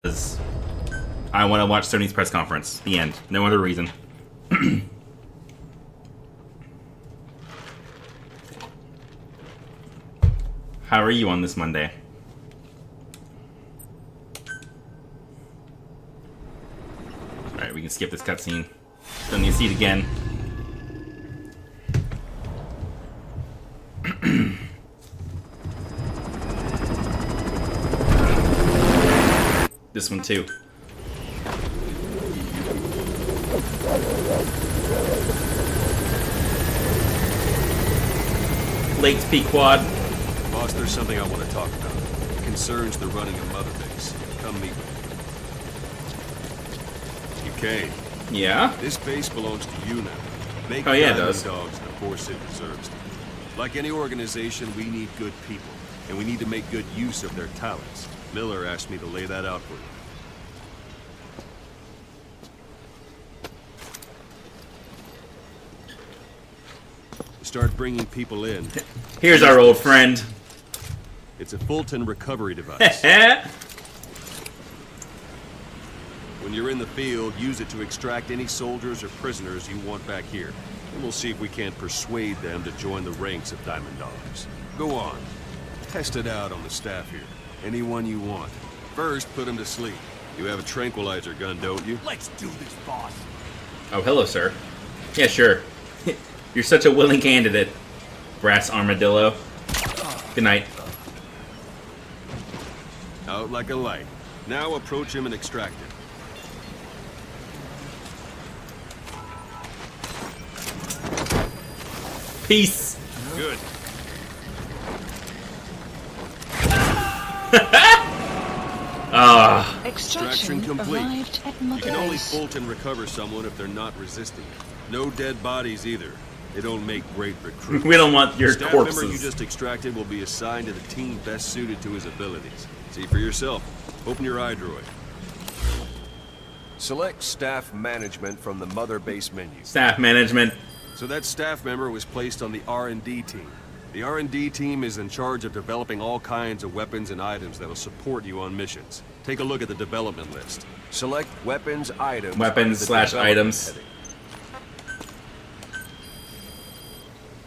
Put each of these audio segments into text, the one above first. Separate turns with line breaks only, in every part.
Because I want to watch Sony's press conference. The end. No other reason. How are you on this Monday? Alright, we can skip this cutscene. Don't need to see it again. This one too. Late Pequod.
Boss, there's something I want to talk about. It concerns the running of Mother Base. Come meet me. UK.
Yeah?
This base belongs to you now. Make
Oh yeah, it does.
dogs the force it deserves. Like any organization, we need good people, and we need to make good use of their talents. Miller asked me to lay that out for you. Start bringing people in.
Here's our old friend.
It's a Fulton recovery device. When you're in the field, use it to extract any soldiers or prisoners you want back here. And we'll see if we can't persuade them to join the ranks of Diamond Dogs. Go on. Test it out on the staff here. Anyone you want. First, put them to sleep. You have a tranquilizer gun, don't you?
Let's do this, boss.
Oh, hello, sir. Yeah, sure. You're such a willing candidate, brass armadillo. Good night.
Out like a light. Now approach him and extract him.
Peace.
Good. Extraction complete.
Arrived at
You
Mother
can only
Base.
Fulton recover someone if they're not resisting. No dead bodies either. They don't make great recruits.
We don't want your
Staff member you
corpses.
just extracted will be assigned to the team best suited to his abilities. See for yourself. Open your iDroid. Select staff management from the Mother Base menu.
Staff management.
So that staff member was placed on the R&D team. The R&D team is in charge of developing all kinds of weapons and items that will support you on missions. Take a look at the development list. Select weapons items.
Weapons/items.
heading.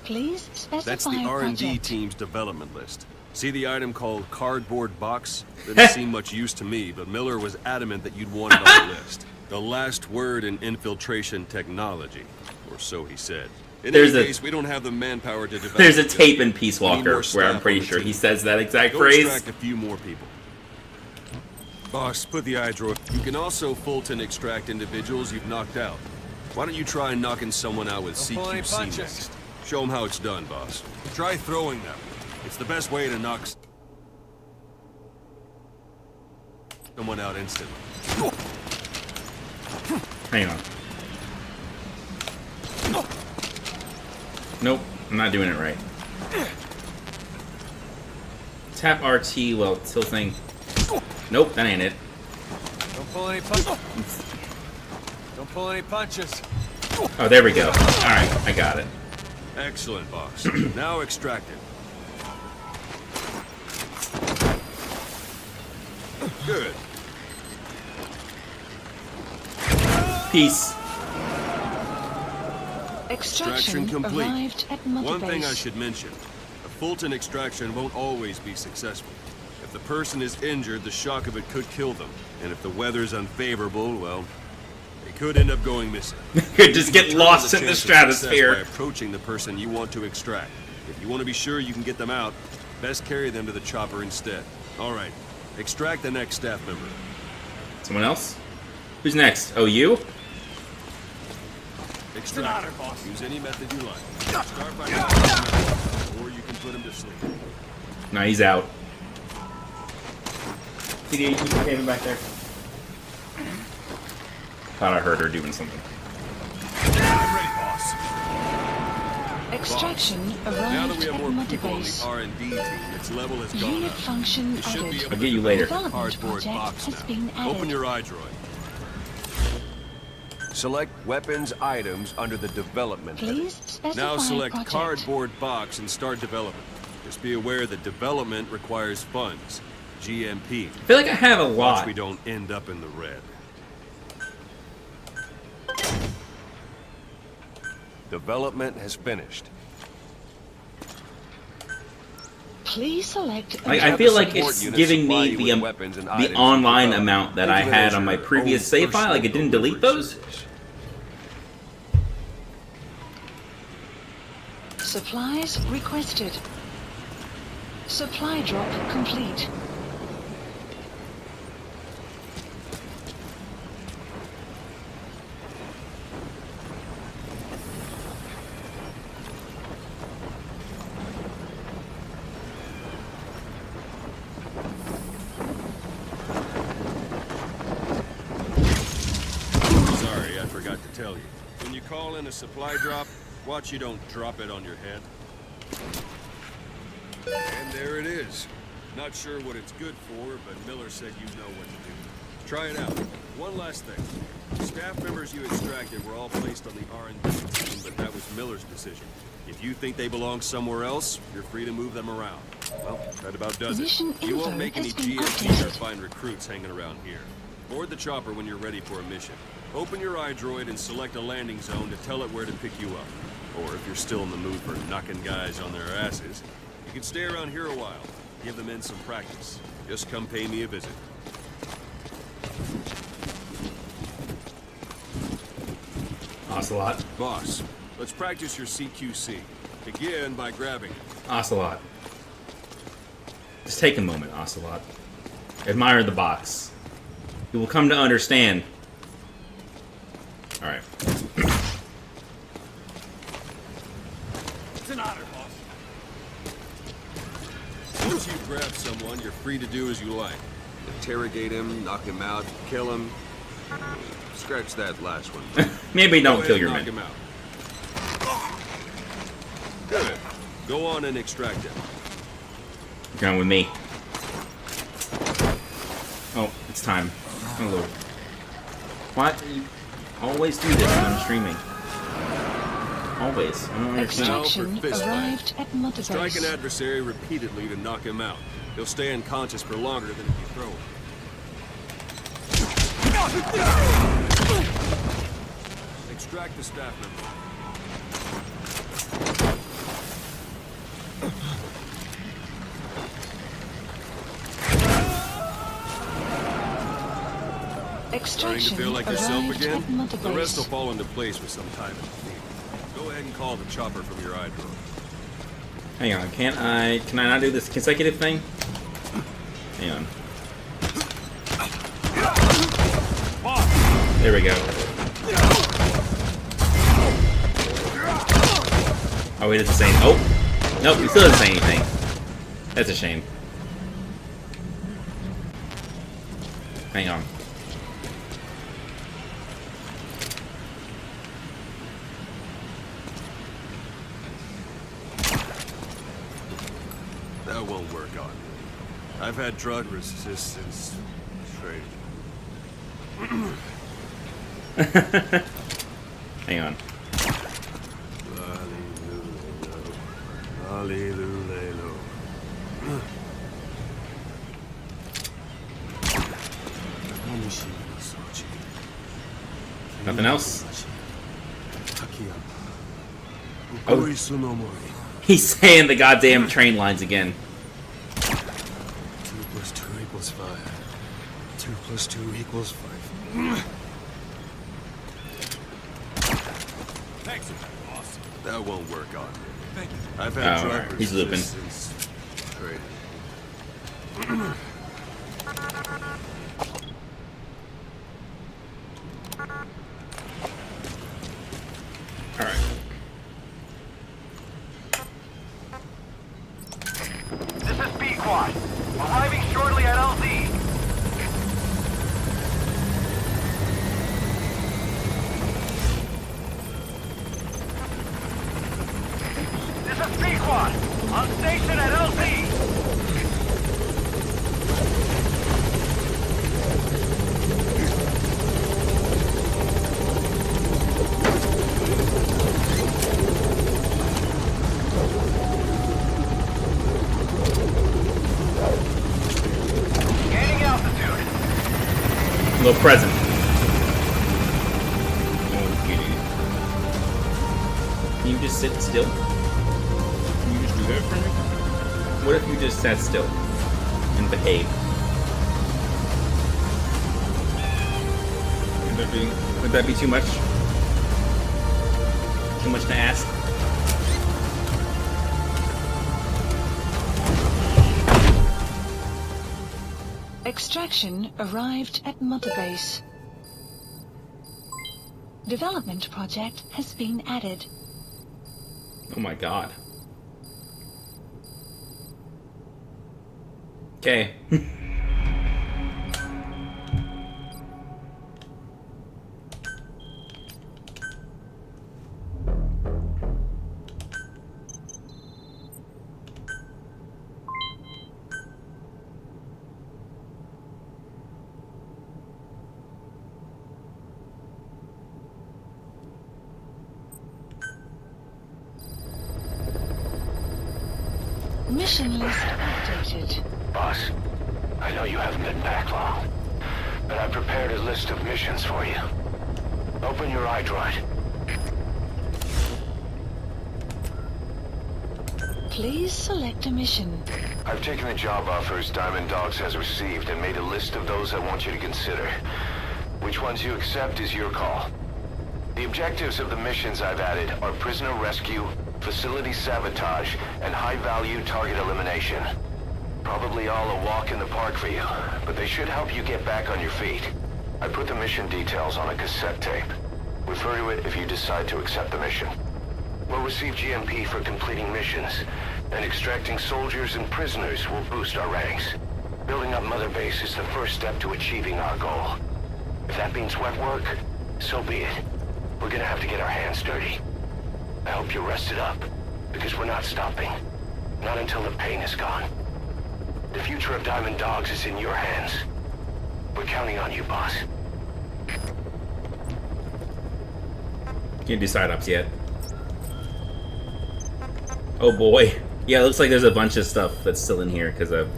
Please specify
That's the R&D
project.
team's development list. See the item called cardboard box? Didn't seem much use to me, but Miller was adamant that you'd want it on the list. The last word in infiltration technology, or so he said. In
There's
any
a-
case, we don't have the manpower to develop.
There's a
it just
tape in
yet.
Peace
We need
Walker
more
where
staff
I'm pretty
on the
sure
team.
he says that exact
Go
phrase.
extract a few more people. Boss, put the iDroid. You can also Fulton extract individuals you've knocked out. Why don't you try knocking someone out with
pull any
CQC
punches.
next? Show them how it's done, boss. Try throwing them. It's the best way to knock someone out instantly.
Hang on. Nope, I'm not doing it right. Tap RT while tilting. Nope, that ain't it.
Don't pull any punches. Don't pull any punches.
Oh, there we go. Alright, I got it.
Excellent, boss. Now extract it. Good.
Peace.
Extraction
complete.
arrived at Mother
One
Base.
thing I should mention. A Fulton extraction won't always be successful. If the person is injured, the shock of it could kill them. And if the weather's unfavorable, well, they could end up going missing.
Could just get
Determine
lost in the
chance of success
stratosphere.
by approaching the person you want to extract. If you want to be sure you can get them out, best carry them to the chopper instead. All right, extract the next staff member.
Someone else? Who's next? Oh, you?
Extract.
honor, boss.
Use any method you like. Start by or you can put him to sleep.
No, he's out. CD, you can him back there. Thought I heard her doing something.
I'm ready, boss.
Extraction
Now that
arrived
we have
at
more
Mother
people on the
Base.
R&D team, its level has gone
Unit
up.
function
You should be
added.
able
I'll
to
get you later.
Development
cardboard
project
box
has
now.
been added.
Open your iDroid. Select weapons items under the development heading.
Please specify
Now select
project.
cardboard box and start development. Just be aware that development requires funds. GMP.
I feel like I have a
Watch
lot.
we don't end up in the red. Development has finished.
Please select.
Like, I feel like
Support
it's
units
giving
supply
me
you
the
with weapons and
the
items you
online
develop.
amount that
Think
I
of it
had
as
on my
your
previous
own
save file. Like, it
personal
didn't delete
delivery
those.
service.
Supplies requested. Supply drop complete.
Sorry, I forgot to tell you. When you call in a supply drop, watch you don't drop it on your head. And there it is. Not sure what it's good for, but Miller said you know what to do. Try it out. One last thing. Staff members you extracted were all placed on the R&D team, but that was Miller's decision. If you think they belong somewhere else, you're free to move them around. Well, that about does it.
Mission
You won't
info
make any
has been
GMPs or
updated.
find recruits hanging around here. Board the chopper when you're ready for a mission. Open your iDroid and select a landing zone to tell it where to pick you up. Or if you're still in the mood for knocking guys on their asses, you can stay around here a while. Give the men some practice. Just come pay me a visit.
Ocelot.
Boss, let's practice your CQC. Begin by grabbing it.
Ocelot. Just take a moment, Ocelot. Admire the box. You will come to understand. Alright.
It's an honor, boss.
Once you've grabbed someone, you're free to do as you like. Interrogate him, knock him out, kill him. Scratch that last one.
Maybe
Go
don't
ahead
kill
and
your
knock
men.
him out. Good. Go on and extract him.
Come with me. Oh, it's time. Oh, Lord. Why do you always do this when I'm streaming? Always. I don't understand.
Extraction
Now for fist
arrived at Mother
Strike an
Base.
adversary repeatedly to knock him out. He'll stay unconscious for longer than if you throw him. Extract the staff member. Starting to
Extraction
feel like yourself
arrived
again?
at Mother
The rest will
Base.
fall into place with some time in the field. Go ahead and call the chopper from your iDroid.
Hang on, can I not do this consecutive thing? Hang on. There we go. Oh, he doesn't say. Oh, nope, he still doesn't say anything. That's a shame. Hang on.
That won't work on me. I've had drug resistance training.
Hang on.
Hallelujah.
Nothing else? Oh. He's saying the goddamn train lines again.
2 + 2 = 5. 2 + 2 = 5.
Thanks, boss.
That won't work on me.
Thank you.
I've had
Oh,
drug
alright. He's looping.
resistance training.
Alright.
This is Pequod. Arriving shortly at LZ. This is Pequod. On station at LZ.
little present. Okay. Can you just sit still? Can you just do that for me? What if you just sat still and behaved? Would that be too much? Too much to ask?
Extraction arrived at Mother Base. Development project has been added.
Oh my god. Okay.
Mission list updated.
Boss, I know you haven't been back long, but I prepared a list of missions for you. Open your iDroid.
Please select a mission.
I've taken the job offers Diamond Dogs has received and made a list of those I want you to consider. Which ones you accept is your call. The objectives of the missions I've added are prisoner rescue, facility sabotage, and high-value target elimination. Probably all a walk in the park for you, but they should help you get back on your feet. I put the mission details on a cassette tape. Refer to it if you decide to accept the mission. We'll receive GMP for completing missions, and extracting soldiers and prisoners will boost our ranks. Building up Mother Base is the first step to achieving our goal. If that means wet work, so be it. We're gonna have to get our hands dirty. I hope you're rested up, because we're not stopping. Not until the pain is gone. The future of Diamond Dogs is in your hands. We're counting on you, boss.
Can't do side-ups yet. Oh boy. Yeah, it looks like there's a bunch of stuff that's still in here, because I've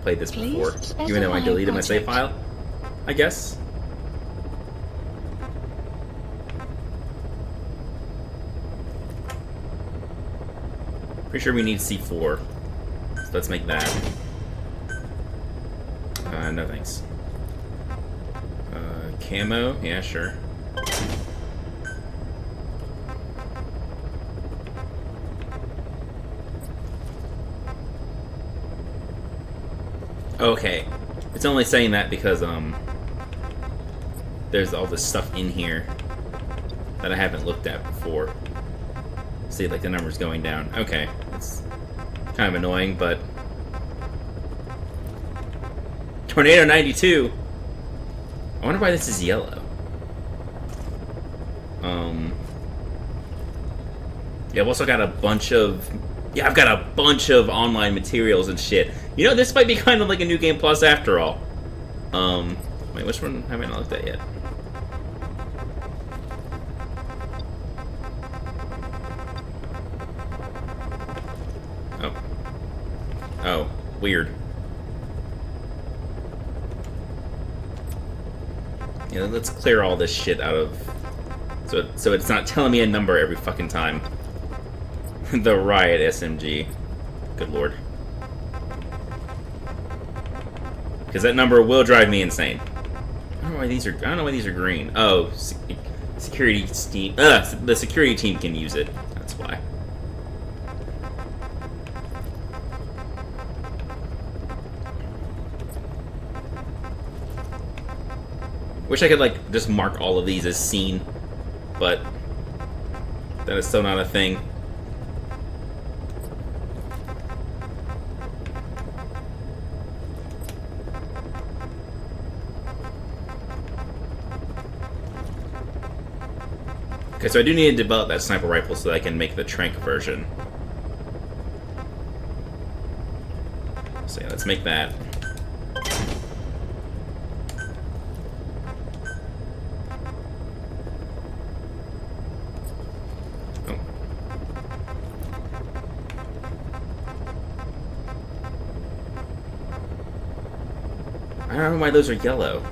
played this before. Even though I deleted my save file, I guess. Pretty sure we need C4. So let's make that. No thanks. Camo? Yeah, sure. Okay. It's only saying that because, there's all this stuff in here that I haven't looked at before. See, like, the number's going down. Okay. It's kind of annoying, but... Tornado 92! I wonder why this is yellow. Yeah, I've also got a bunch of... Yeah, I've got a bunch of online materials and shit. You know, this might be kind of like a New Game Plus after all. Wait, which one haven't I looked at yet? Oh, weird. Yeah, let's clear all this shit out of... So it's not telling me a number every fucking time. The Riot SMG. Good lord. Because that number will drive me insane. I don't know why these are green. Oh, security team. The security team can use it. That's why. Wish I could, like, just mark all of these as seen, but that is still not a thing. Okay, so I do need to develop that sniper rifle so that I can make the trank version. So yeah, let's make that. I don't know why those are yellow.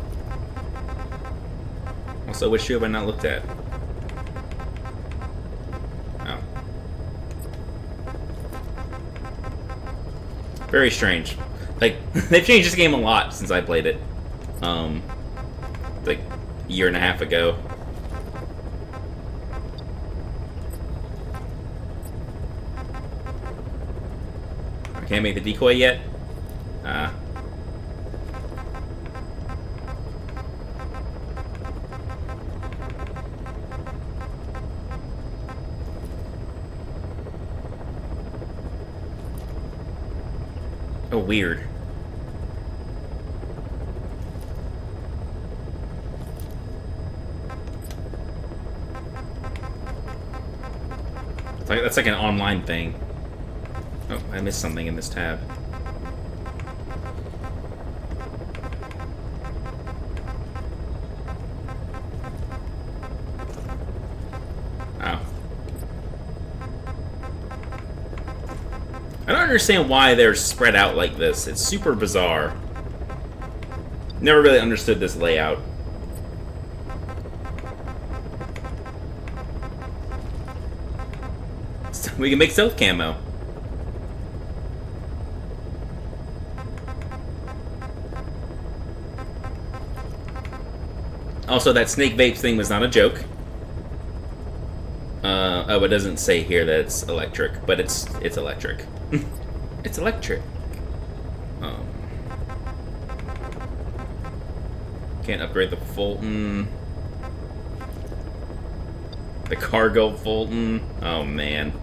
Also, which shoe have I not looked at? Oh. Very strange. Like, they've changed this game a lot since I played it. Like, a year and a half ago. I can't make the decoy yet? Oh, weird. That's like an online thing. Oh, I missed something in this tab. Oh. I don't understand why they're spread out like this. It's super bizarre. Never really understood this layout. So we can make stealth camo. Also, that snake vape thing was not a joke. Oh, it doesn't say here that it's electric, but it's electric. It's electric. Can't upgrade the Fulton. The cargo Fulton. Oh, man.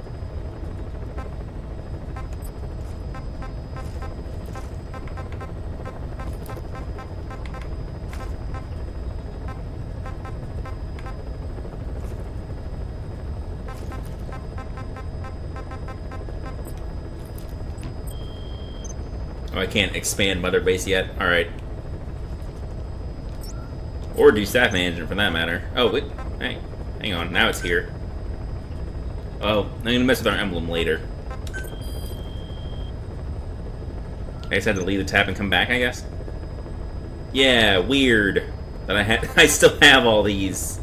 Oh, I can't expand Mother Base yet. Alright. Or do staff management for that matter. Oh, wait. Hey, hang on. Now it's here. Oh, I'm gonna mess with our emblem later. I just had to leave the tab and come back, I guess? Yeah, weird. That I still have all these.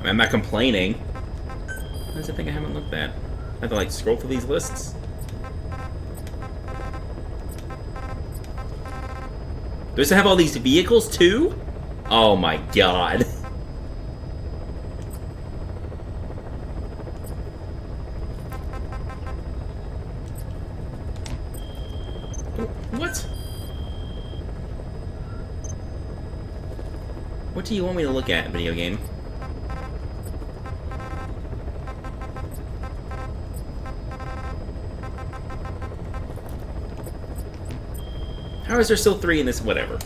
I'm not complaining. What's the thing I haven't looked at? I have to like scroll through these lists. Does it have all these vehicles too? Oh my god. What? What do you want me to look at, video game? How is there still 3 in this? Whatever.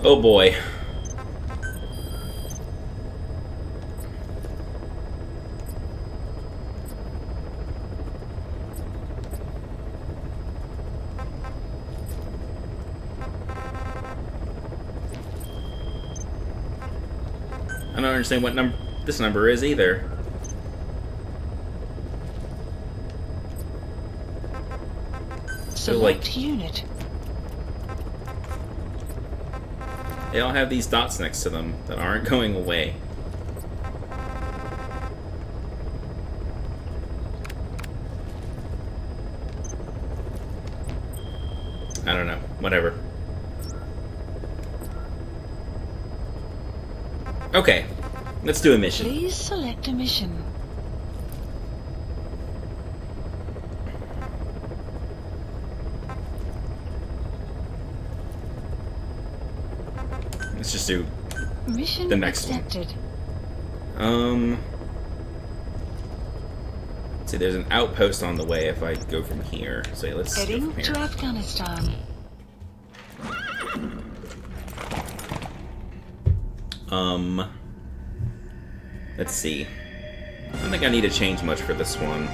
Oh boy. I don't understand what this number is either.
Select unit.
They all have these dots next to them that aren't going away. I don't know. Whatever. Okay. Let's do a mission.
Please select a mission.
Let's just do
Mission
the next
accepted.
one. See, there's an outpost on the way if I go from here. So yeah, let's go
Heading
from
to
here.
Afghanistan.
Let's see. I don't think I need to change much for this one.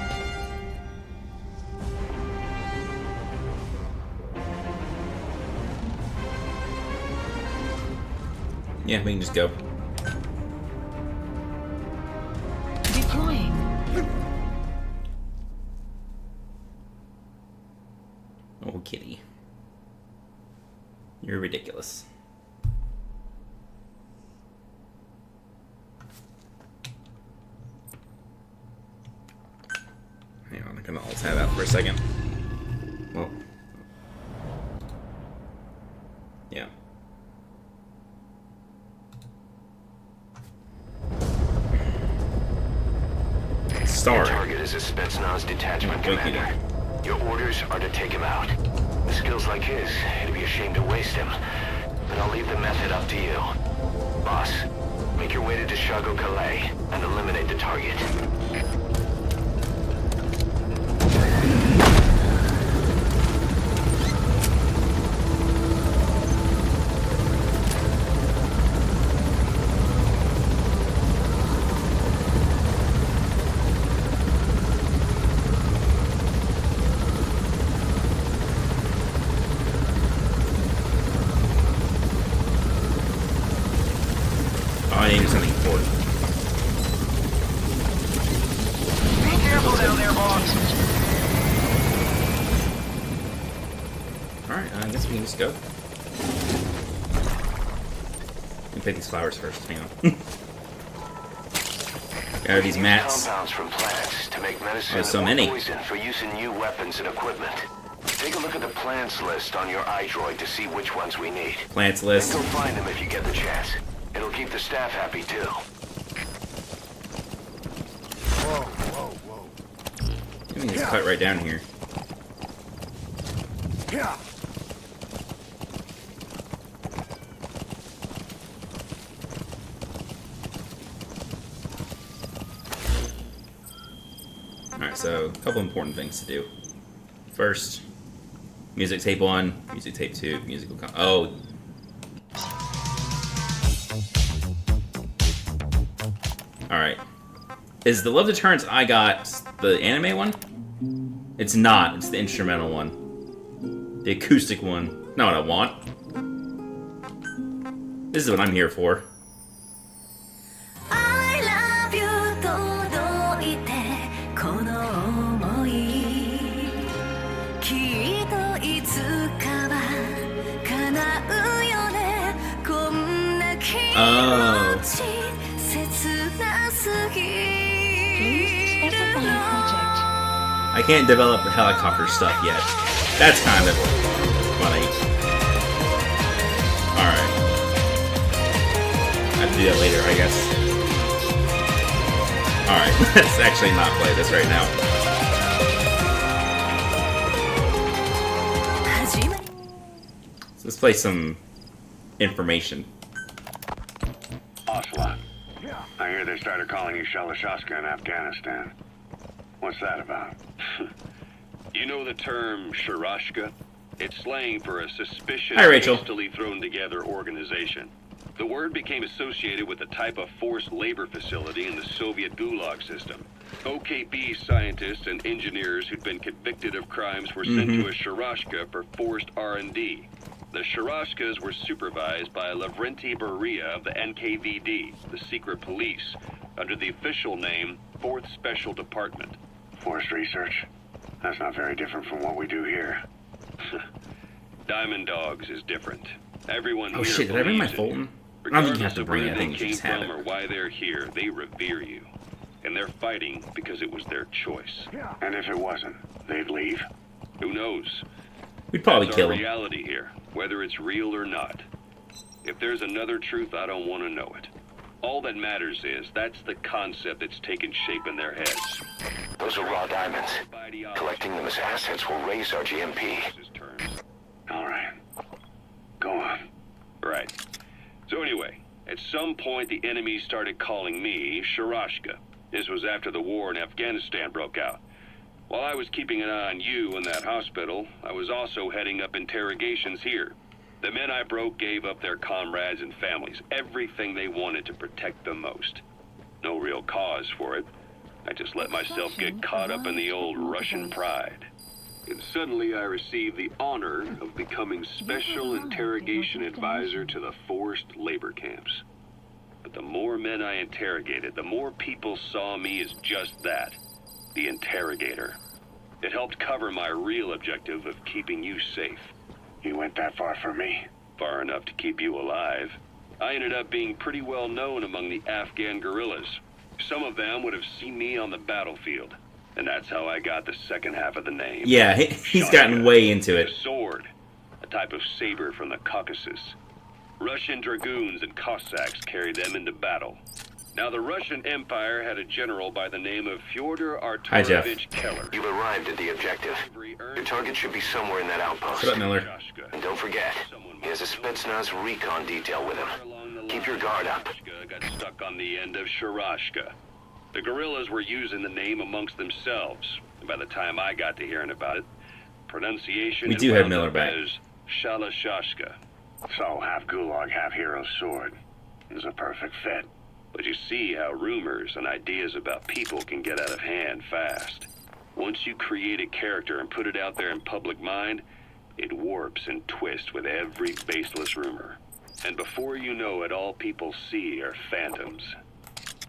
Yeah, we can just go.
Deploying.
adorable kitty. You're ridiculous. Hang on, I'm gonna alt tab out for a second. Well, yeah. Star.
Your target is a Spetsnaz detachment commander. Your orders are to take him out. With skills like his, it'd be a shame to waste him. But I'll leave the method up to you. Boss, make your way to Deshago Calais and eliminate the target.
I need something important.
Be careful down there, boss.
Alright, I guess we can just go. Let me pick these flowers first, hang on. Got these mats.
Compounds from plants to make medicine
There's so
or
many.
poison for use in new weapons and equipment. Take a look at the plants list on your iDroid to see which ones we need.
Plants
Then
list.
go find them if you get the chance. It'll keep the staff happy too.
Whoa, whoa, whoa.
Let me just cut right down here.
Yeah.
Alright, so a couple important things to do. First, music tape 1, music tape 2, musical oh. Alright. Is the Love Deterrence I got the anime one? It's not, it's the instrumental one. The acoustic one. Not what I want. This is what I'm here for.
I love you 届いてこの想いきっといつかは叶うよねこんな気持ち切なすぎ
Please specify project.
I can't develop the helicopter stuff yet. That's kind of funny. Alright. I have to do that later, I guess. Alright, let's actually not play this right now. So let's play some information.
Ocelot. I hear they started calling you Shalashaska in Afghanistan. What's that about?
You know the term Sharashka? It's slang for a suspicious,
Hi, Rachel.
hastily thrown together organization. The word became associated with a type of forced labor facility in the Soviet Gulag system. OKB scientists and engineers who'd been convicted of crimes were sent to a Sharashka for forced R&D. The Sharashkas were supervised by Lavrenti Beria of the NKVD, the secret police, under the official name 4th Special Department.
Forced research? That's not very different from what we do here.
Diamond Dogs is different. Everyone
Oh
here
shit, did I bring my
believes in you.
Fulton? I don't think you have
Regardless
to
of
bring
where
it, I
they
think you
came
just have
from
it.
or why they're here, they revere you. And they're fighting because it was their choice.
And if it wasn't, they'd leave.
Who knows?
We'd probably
That's
kill
our
him.
reality here, whether it's real or not. If there's another truth, I don't want to know it. All that matters is that's the concept that's taken shape in their heads.
Those are raw diamonds. Collecting them as assets will raise our GMP.
All right. Go on.
Right. So anyway, at some point the enemy started calling me Sharashka. This was after the war in Afghanistan broke out. While I was keeping an eye on you in that hospital, I was also heading up interrogations here. The men I broke gave up their comrades and families, everything they wanted to protect them most. No real cause for it. I just let myself get caught up in the old Russian pride. And suddenly I received the honor of becoming Special Interrogation Advisor to the forced labor camps. But the more men I interrogated, the more people saw me as just that, the interrogator.
It helped cover my real objective of keeping you safe.
You went that far for me?
Far enough to keep you alive. I ended up being pretty well known among the Afghan guerrillas. Some of them would have seen me on the battlefield. And that's how I got the second half of the name.
Yeah, he's gotten way into it.
A sword. A type of saber from the Caucasus. Russian dragoons and Cossacks carried them into battle. Now, the Russian Empire had a general by the name of Fyodor
Hi, Jeff.
Arturovich Keller.
You've arrived at the objective. Your target should be somewhere in that outpost.
Shut up, Miller.
And don't forget, he has a Spetsnaz recon detail with him. Keep your guard up.
Got stuck on the end of Sharashka. The guerrillas were using the name amongst themselves. And by the time I got to hearing about it, pronunciation
We do have
wound
Miller
up
back.
as Shalashashka.
So, half gulag, half hero sword. Is a perfect fit.
But you see how rumors and ideas about people can get out of hand fast. Once you create a character and put it out there in public mind, it warps and twists with every baseless rumor. And before you know it, all people see are phantoms.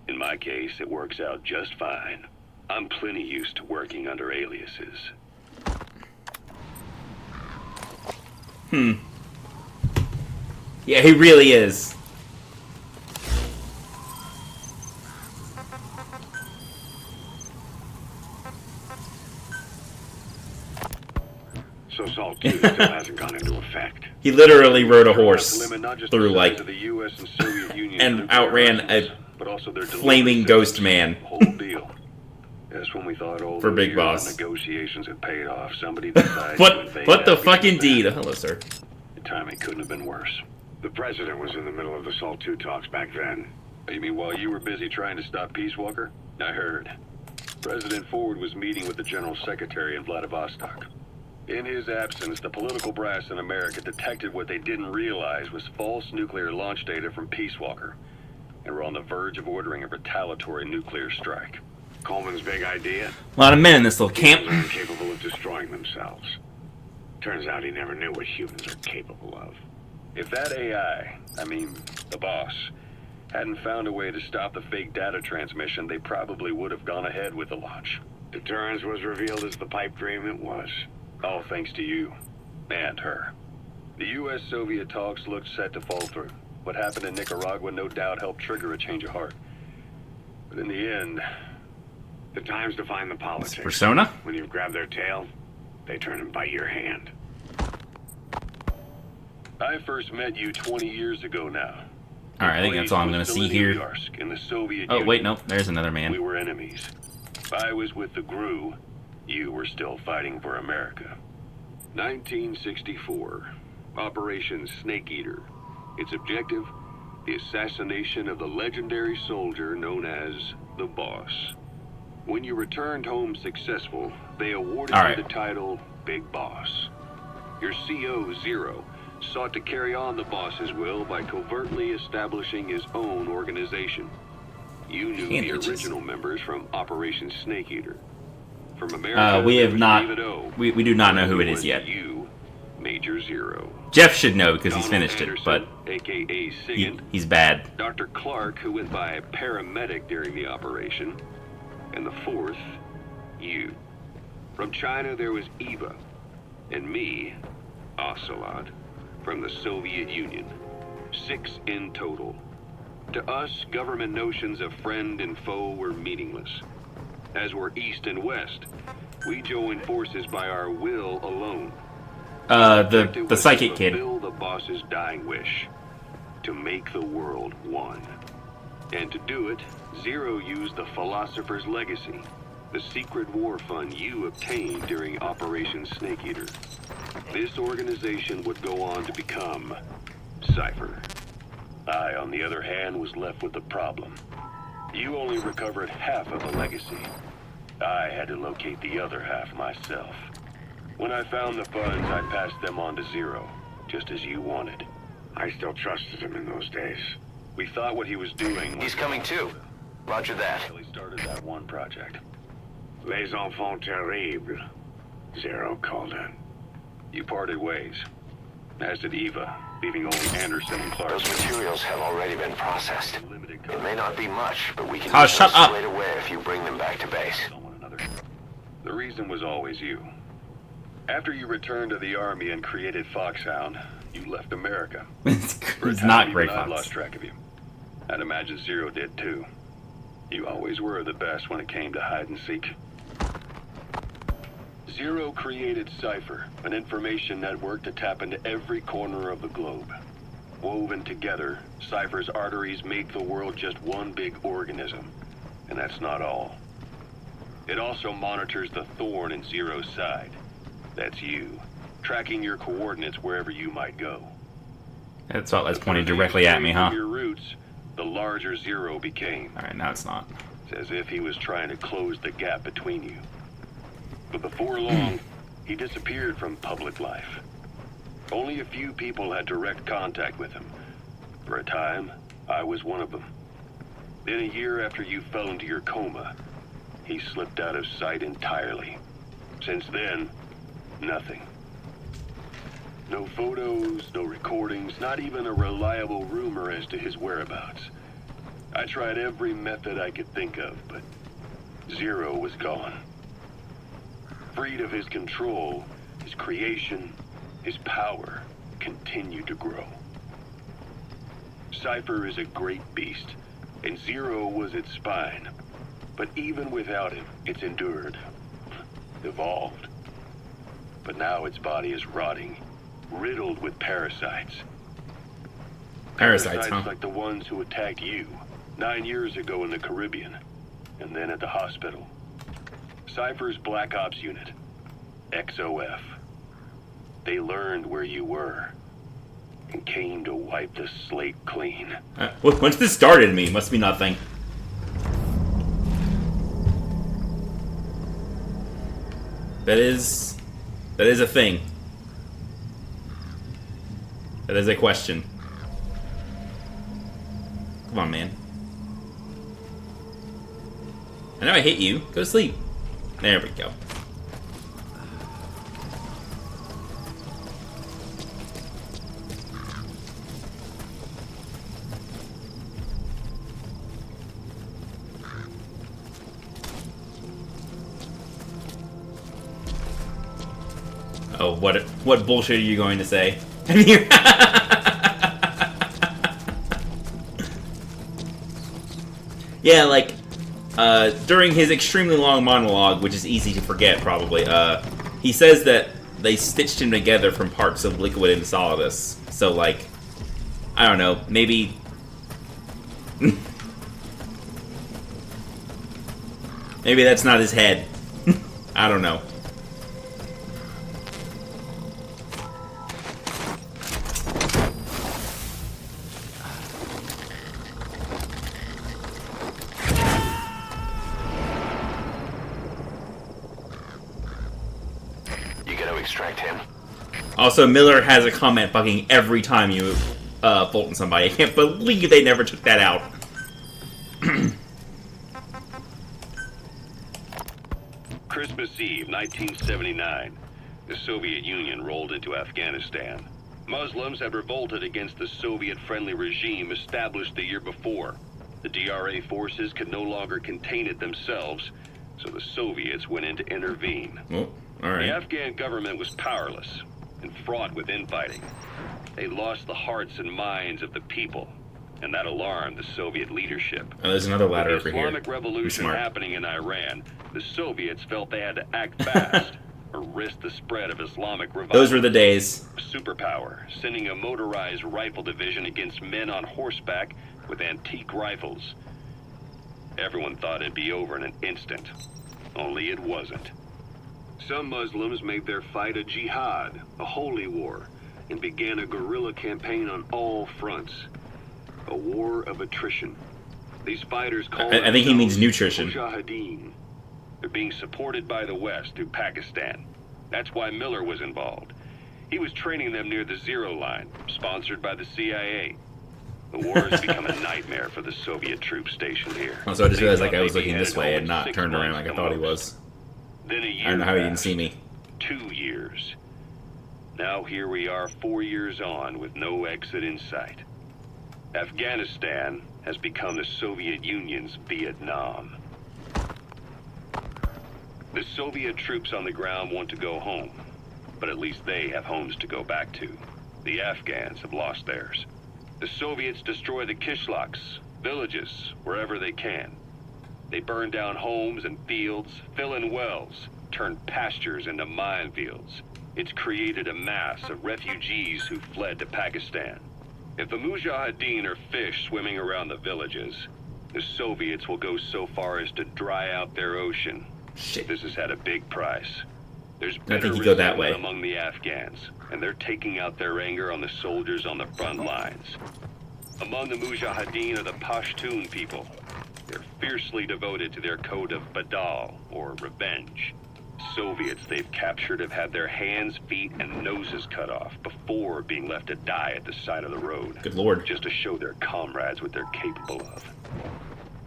In my case, it works out just fine. I'm plenty used to working under aliases.
Yeah, he really is.
So Salt 2 still hasn't gone into effect.
He literally rode a horse
Limit not just
through,
the
like,
size of the US and Soviet Union
and
nuclear
outran
arsenals,
a
but also their
flaming
delivery
ghost
systems.
man.
Whole deal. That's when we thought all
For
those
Big
years
Boss.
of negotiations had paid off. Somebody decided to
What
invade
the
Afghanistan.
fucking deed? Oh, hello, sir.
The timing couldn't have been worse.
The president was in the middle of the Salt 2 talks back then.
You mean while you were busy trying to stop Peace Walker? I heard. President Ford was meeting with the General Secretary in Vladivostok. In his absence, the political brass in America detected what they didn't realize was false nuclear launch data from Peace Walker, and were on the verge of ordering a retaliatory nuclear strike.
Coleman's big idea?
A lot of men in this little camp.
Humans are incapable of destroying themselves. Turns out he never knew what humans are capable of.
If that AI, the boss, hadn't found a way to stop the fake data transmission, they probably would have gone ahead with the launch.
Deterrence was revealed as the pipe dream it was.
All thanks to you. And her. The U.S.-Soviet talks looked set to fall through. What happened in Nicaragua no doubt helped trigger a change of heart. But in the end...
The time's to find the politics.
Persona?
When you've grabbed their tail, they turn and bite your hand.
I first met you 20 years ago now.
Alright, I think that's all I'm gonna see here.
In the Soviet
Oh,
Union.
wait, no. There's another
We
man.
were enemies. If I was with the GRU, you were still fighting for America. 1964. Operation Snake Eater. Its objective? The assassination of the legendary soldier known as the Boss. When you returned home successful, they awarded
All right.
you the title Big Boss. Your CO, Zero, sought to carry on the boss's will by covertly establishing his own organization. You knew the
Can't
original members from Operation Snake Eater. From America,
We
there
have
was
not.
David O.
We do not know who it is
Was
yet.
You, Major Zero.
Jeff should know because he's
Donald
finished it,
Anderson,
but
AKA Sigint.
he's bad.
Dr. Clark, who went by paramedic during the operation. And the fourth, you. From China, there was Eva. And me, Ocelot, from the Soviet Union. 6 in total. To us, government notions of friend and foe were meaningless. As were East and West, we joined forces by our will alone.
The psychic kid.
To fulfill the boss's dying wish. To make the world one. And to do it, Zero used the Philosopher's Legacy, the secret war fund you obtained during Operation Snake Eater. This organization would go on to become Cypher. I, on the other hand, was left with the problem. You only recovered half of the legacy. I had to locate the other half myself. When I found the funds, I passed them on to Zero, just as you wanted.
I still trusted him in those days.
We thought what he was doing was...
He's coming too. Roger that.
Until he started that one project.
Les enfants terribles. Zero called in.
You parted ways. As did Eva, leaving only Anderson and Clark.
Those materials have already been processed.
Limited
It may not be much, but we can
Oh,
use them
shut up.
straight away if you bring them back to base.
on one another. The reason was always you. After you returned to the Army and created Foxhound, you left America.
It's not Gray
I
Fox.
lost track of you. I'd imagine Zero did too. You always were the best when it came to hide and seek. Zero created Cypher, an information network to tap into every corner of the globe. Woven together, Cypher's arteries make the world just one big organism. And that's not all. It also monitors the thorn in Zero's side. That's you, tracking your coordinates wherever you might go.
That spotlight's pointing directly at me, huh?
Your roots, the larger Zero became.
Alright, now it's not.
It's as if he was trying to close the gap between you. But before long, he disappeared from public life. Only a few people had direct contact with him. For a time, I was one of them. Then a year after you fell into your coma, he slipped out of sight entirely. Since then, nothing. No photos, no recordings, not even a reliable rumor as to his whereabouts. I tried every method I could think of, but Zero was gone. Freed of his control, his creation, his power continued to grow. Cypher is a great beast, and Zero was its spine. But even without him, it's endured, evolved. But now its body is rotting, riddled with parasites.
Parasites, huh?
Like the ones who attacked you 9 years ago in the Caribbean, and then at the hospital. Cypher's Black Ops unit, XOF. They learned where you were, and came to wipe the slate clean.
Once this started me, must be nothing. That is a thing. That is a question. Come on, man. I know I hit you. Go to sleep. There we go. Oh, what bullshit are you going to say? Yeah, like, during his extremely long monologue, which is easy to forget, probably, he says that they stitched him together from parts of Liquid and Solidus. So, like, I don't know, maybe... maybe that's not his head. I don't know. Also, Miller has a comment fucking every time you Fulton somebody. I can't believe they never took that out.
Christmas Eve, 1979. The Soviet Union rolled into Afghanistan. Muslims had revolted against the Soviet-friendly regime established the year before. The DRA forces could no longer contain it themselves, so the Soviets went in to intervene.
Oh, all right.
The Afghan government was powerless and fraught with infighting. They lost the hearts and minds of the people, and that alarmed the Soviet leadership.
Oh, there's another ladder over
With the
here.
Islamic Revolution happening in Iran, the Soviets felt they had to act fast or risk the spread of Islamic revival.
Those were the days.
Superpower, sending a motorized rifle division against men on horseback with antique rifles. Everyone thought it'd be over in an instant, only it wasn't. Some Muslims made their fight a jihad, a holy war, and began a guerrilla campaign on all fronts. A war of attrition. These fighters called
I think he means nutrition.
Mujahideen. They're being supported by the West through Pakistan. That's why Miller was involved. He was training them near the Zero Line, sponsored by the CIA. The war has become a nightmare for the Soviet troops stationed here.
Oh, so I just realized like I was looking this way and not turned around like I thought he was.
Then a year
I don't know how he didn't
passed.
see me.
2 years. Now here we are 4 years on with no exit in sight. Afghanistan has become the Soviet Union's Vietnam. The Soviet troops on the ground want to go home, but at least they have homes to go back to. The Afghans have lost theirs. The Soviets destroy the kishlaks, villages, wherever they can. They burn down homes and fields, fill in wells, turn pastures into minefields. It's created a mass of refugees who fled to Pakistan. If the Mujahideen are fish swimming around the villages, the Soviets will go so far as to dry out their ocean.
Shit.
This has had a big price. There's
I
bitter
think you go that
resentment
way.
among the Afghans, and they're taking out their anger on the soldiers on the front lines. Among the Mujahideen are the Pashtun people. They're fiercely devoted to their code of Badal, or revenge. Soviets they've captured have had their hands, feet, and noses cut off before being left to die at the side of the road.
Good lord.
Just to show their comrades what they're capable of.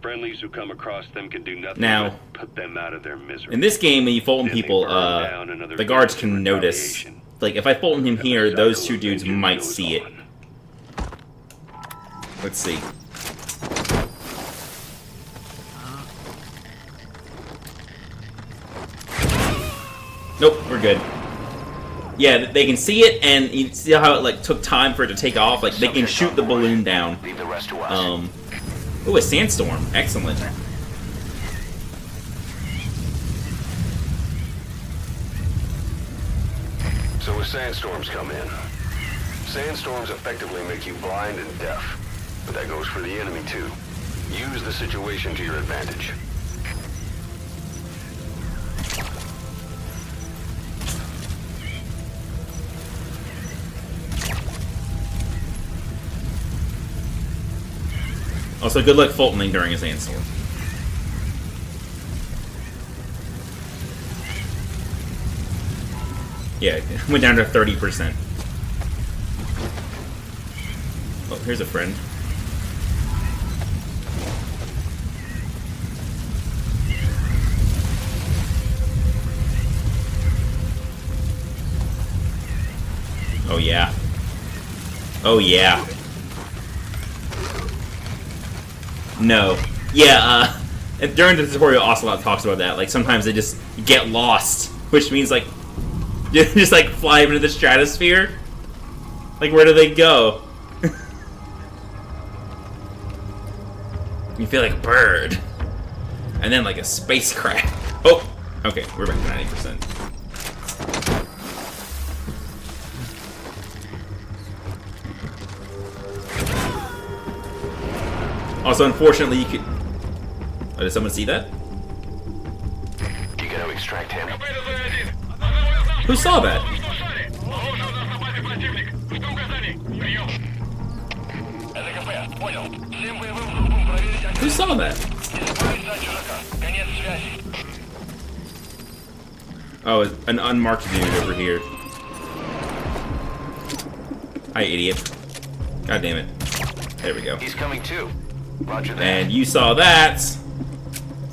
Friendlies who come across them can do nothing
Now,
but put them out of their misery.
In this game, when you Fulton
Then they
people,
burn down another
the guards
village in
can notice.
retaliation.
Like, if I Fulton him
And the
here, those
cycle
two
of
dudes
vengeance
might
goes
see it.
on.
Let's see. Nope, we're good. Yeah, they can see it, and you see how it like took time for it to take off. Like they can shoot the balloon down.
Leave the rest to us.
Ooh, a sandstorm. Excellent.
So as sandstorms come in, sandstorms effectively make you blind and deaf. But that goes for the enemy too. Use the situation to your advantage.
Also, good luck Fultoning during a sandstorm. Yeah, it went down to 30%. Oh, here's a friend. Oh yeah. Oh yeah. No. Yeah, and during the tutorial, Ocelot talks about that. Like, sometimes they just get lost, which means, like, just, like, fly into the stratosphere. Like, where do they go? You feel like a bird. And then, like, a spacecraft. Oh! Okay, we're back to 90%. Also, unfortunately, you could... Oh, did someone see that?
You gotta extract him.
Who saw that? Who saw that? Oh, an unmarked dude over here. Hi, idiot. God damn it. There we go.
He's coming too. Roger that.
And you saw that.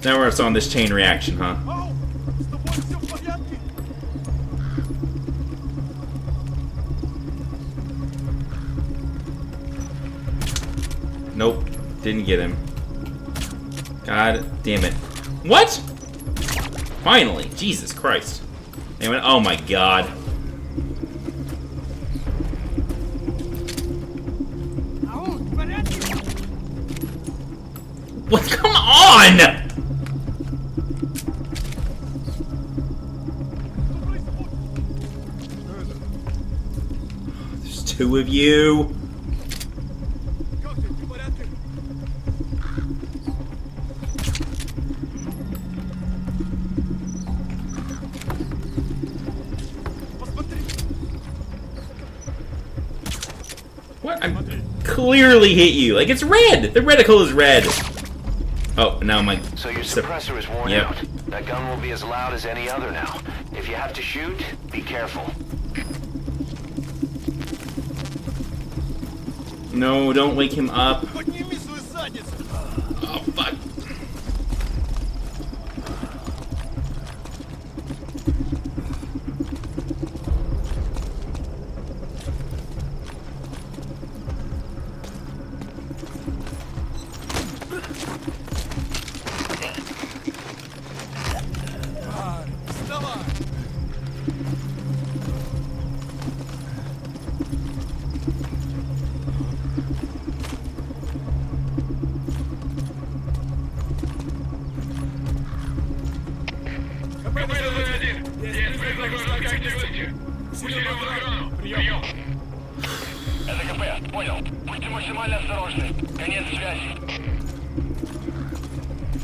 Now we're on this chain reaction, huh? Nope. Didn't get him. God damn it. What? Finally. Jesus Christ. Anyway, oh my god. What? Come on! There's two of you. What? I clearly hit you. Like, it's red! The reticle is red. Oh, now my...
So your suppressor is worn
Yep.
out. That gun will be as loud as any other now. If you have to shoot, be careful.
No, don't wake him up. Oh, fuck.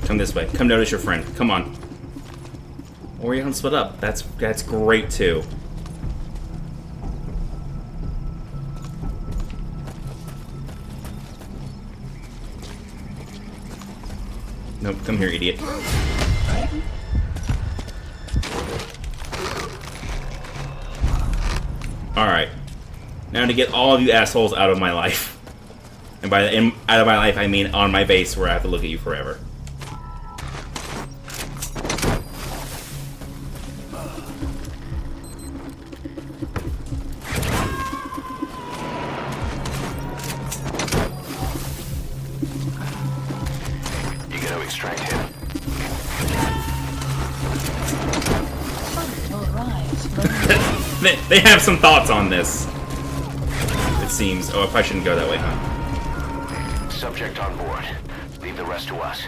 Come this way. Come notice your friend. Come on. Or you can split up. That's great too. Nope, come here, idiot. Alright. Now to get all of you assholes out of my life. And by out of my life, I mean on my base where I have to look at you forever. They have some thoughts on this. It seems. Oh, I probably shouldn't go that way, huh?
Subject on board. Leave the rest to us.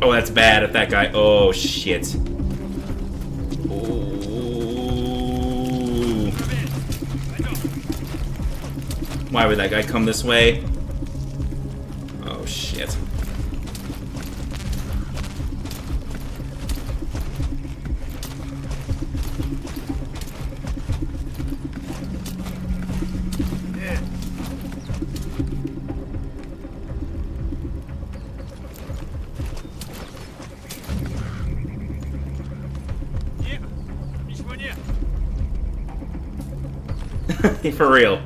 Oh, that's bad if that guy... Oh, shit. Ooh. Why would that guy come this way? Oh, shit. For real.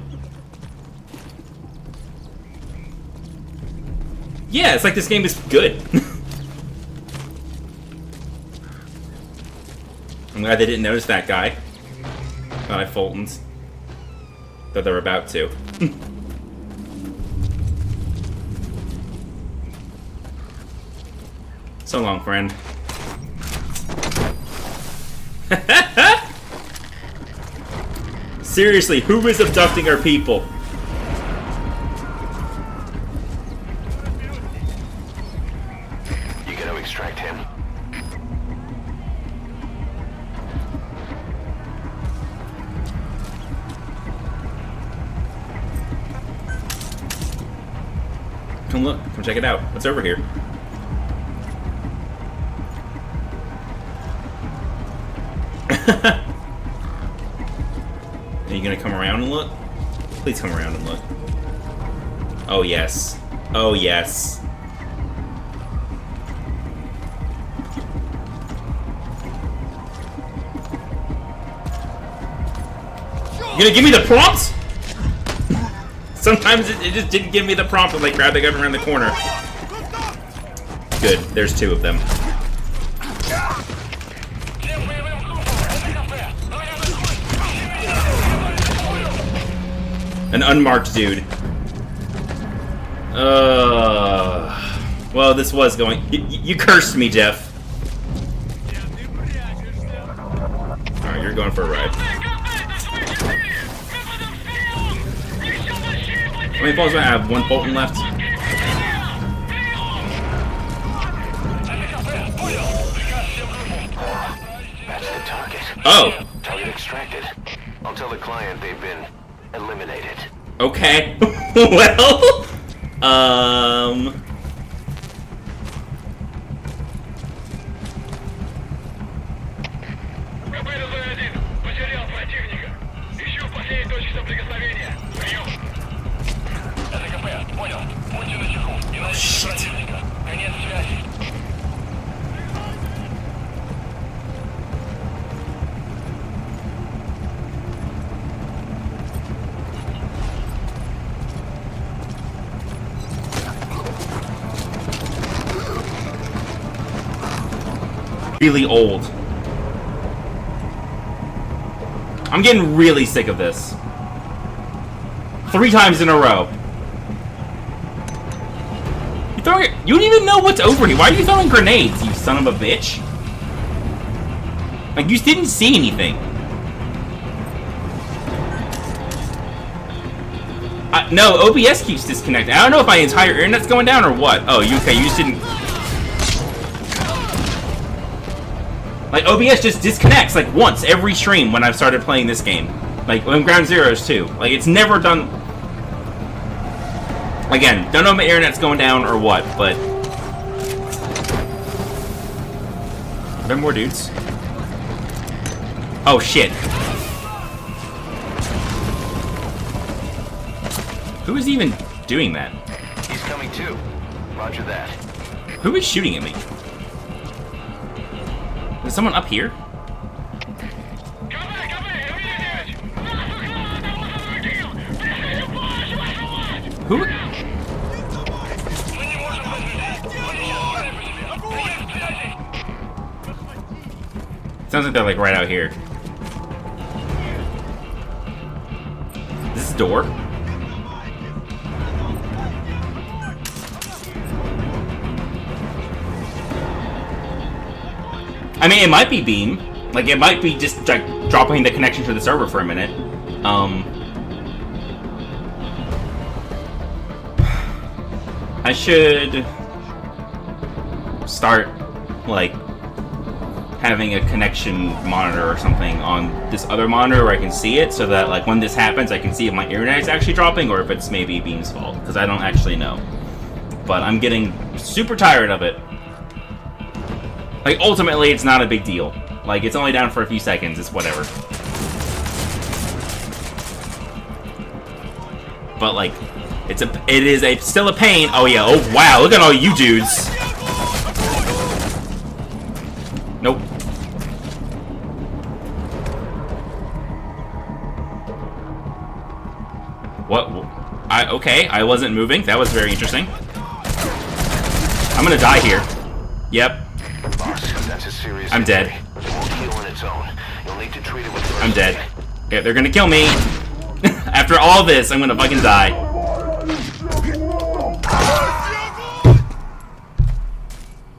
Yeah, it's like this game is good. I'm glad they didn't notice that guy. Not I Fulton's. Though they're about to. So long, friend. Seriously, who is abducting our people?
You gotta extract him.
Come look. Come check it out. What's over here? Are you gonna come around and look? Please come around and look. Oh yes. Oh yes. You gonna give me the prompt? Sometimes it just didn't give me the prompt when they grabbed the gun around the corner. Good, there's two of them. An unmarked dude. Well, this was going... You cursed me, Jeff. Alright, you're going for a ride. How many balls do I have? One Fulton left?
That's the target.
Oh!
Target extracted. I'll tell the client they've been eliminated.
Okay. Well... Oh, shit. Really old. I'm getting really sick of this. 3 times in a row. You don't even know what's over here. Why are you throwing grenades, you son of a bitch? Like, you didn't see anything. What? No, OBS keeps disconnecting. I don't know if my entire internet's going down or what. Oh, you okay? You just didn't. Like, OBS just disconnects, like, once every stream when I've started playing this game. Like, when Ground Zeroes, too. Like, it's never done... Again, don't know if my internet's going down or what, but... Are there more dudes? Oh, shit. Who is even doing that?
He's coming too. Roger that.
Who is shooting at me? Is someone up here? Who? Sounds like they're like right out here. Is this a door? I mean, it might be Beam. Like, it might be just like dropping the connection to the server for a minute. I should start, like, having a connection monitor or something on this other monitor where I can see it, so that, like, when this happens, I can see if my internet is actually dropping or if it's maybe Beam's fault, because I don't actually know. But I'm getting super tired of it. Like, ultimately, it's not a big deal. Like, it's only down for a few seconds. It's whatever. But, like, it is still a pain. Oh, yeah. Oh, wow. Look at all you dudes. Nope. What? Okay. I wasn't moving. That was very interesting. I'm gonna die here. Yep.
Boss, that's a serious
I'm dead.
injury. It won't heal on its own. You'll need to treat it with
I'm dead. Yeah, they're gonna kill me. After all this, I'm gonna fucking die.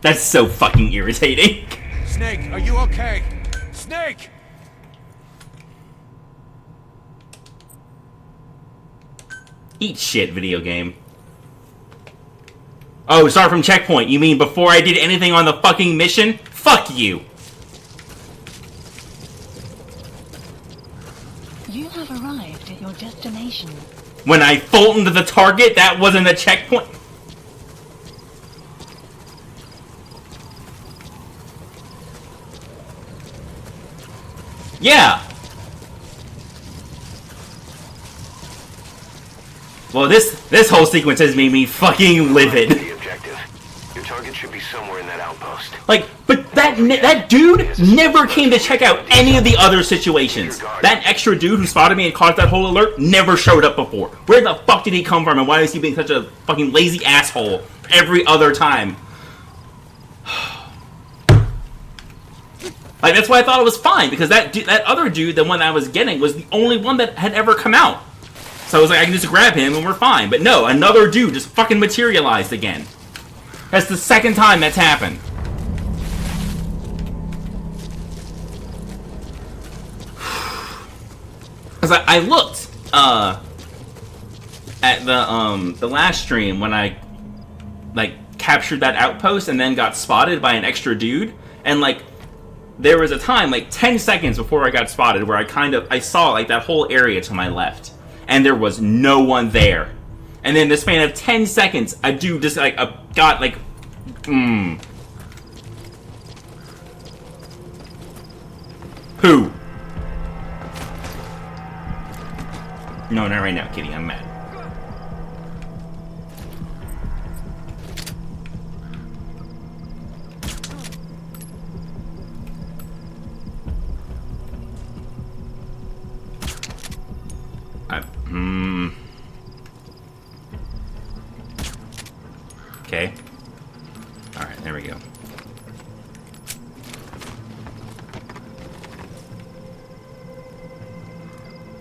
That's so fucking irritating.
Snake, are you okay? Snake!
Eat shit, video game. Oh, start from checkpoint. You mean before I did anything on the fucking mission? Fuck you!
You have arrived at your destination.
When I Fultoned the target, that wasn't a checkpoint? Yeah! Well, this whole sequence has made me fucking livid.
the objective. Your target should be somewhere in that outpost.
Like, but that dude never came to check out any of the other situations. That extra dude who spotted me and caused that whole alert never showed up before. Where the fuck did he come from, and why is he being such a fucking lazy asshole every other time? Like, that's why I thought it was fine, because that other dude, the one I was getting, was the only one that had ever come out. So I was like, I can just grab him and we're fine. But no, another dude just fucking materialized again. That's the second time that's happened. Because I looked at the last stream when I like captured that outpost and then got spotted by an extra dude, and like there was a time like 10 seconds before I got spotted where I saw like that whole area to my left. And there was no one there. And then in the span of 10 seconds, a dude just like got like, Who? No, not right now, Kitty. I'm mad. Okay. Alright, there we go.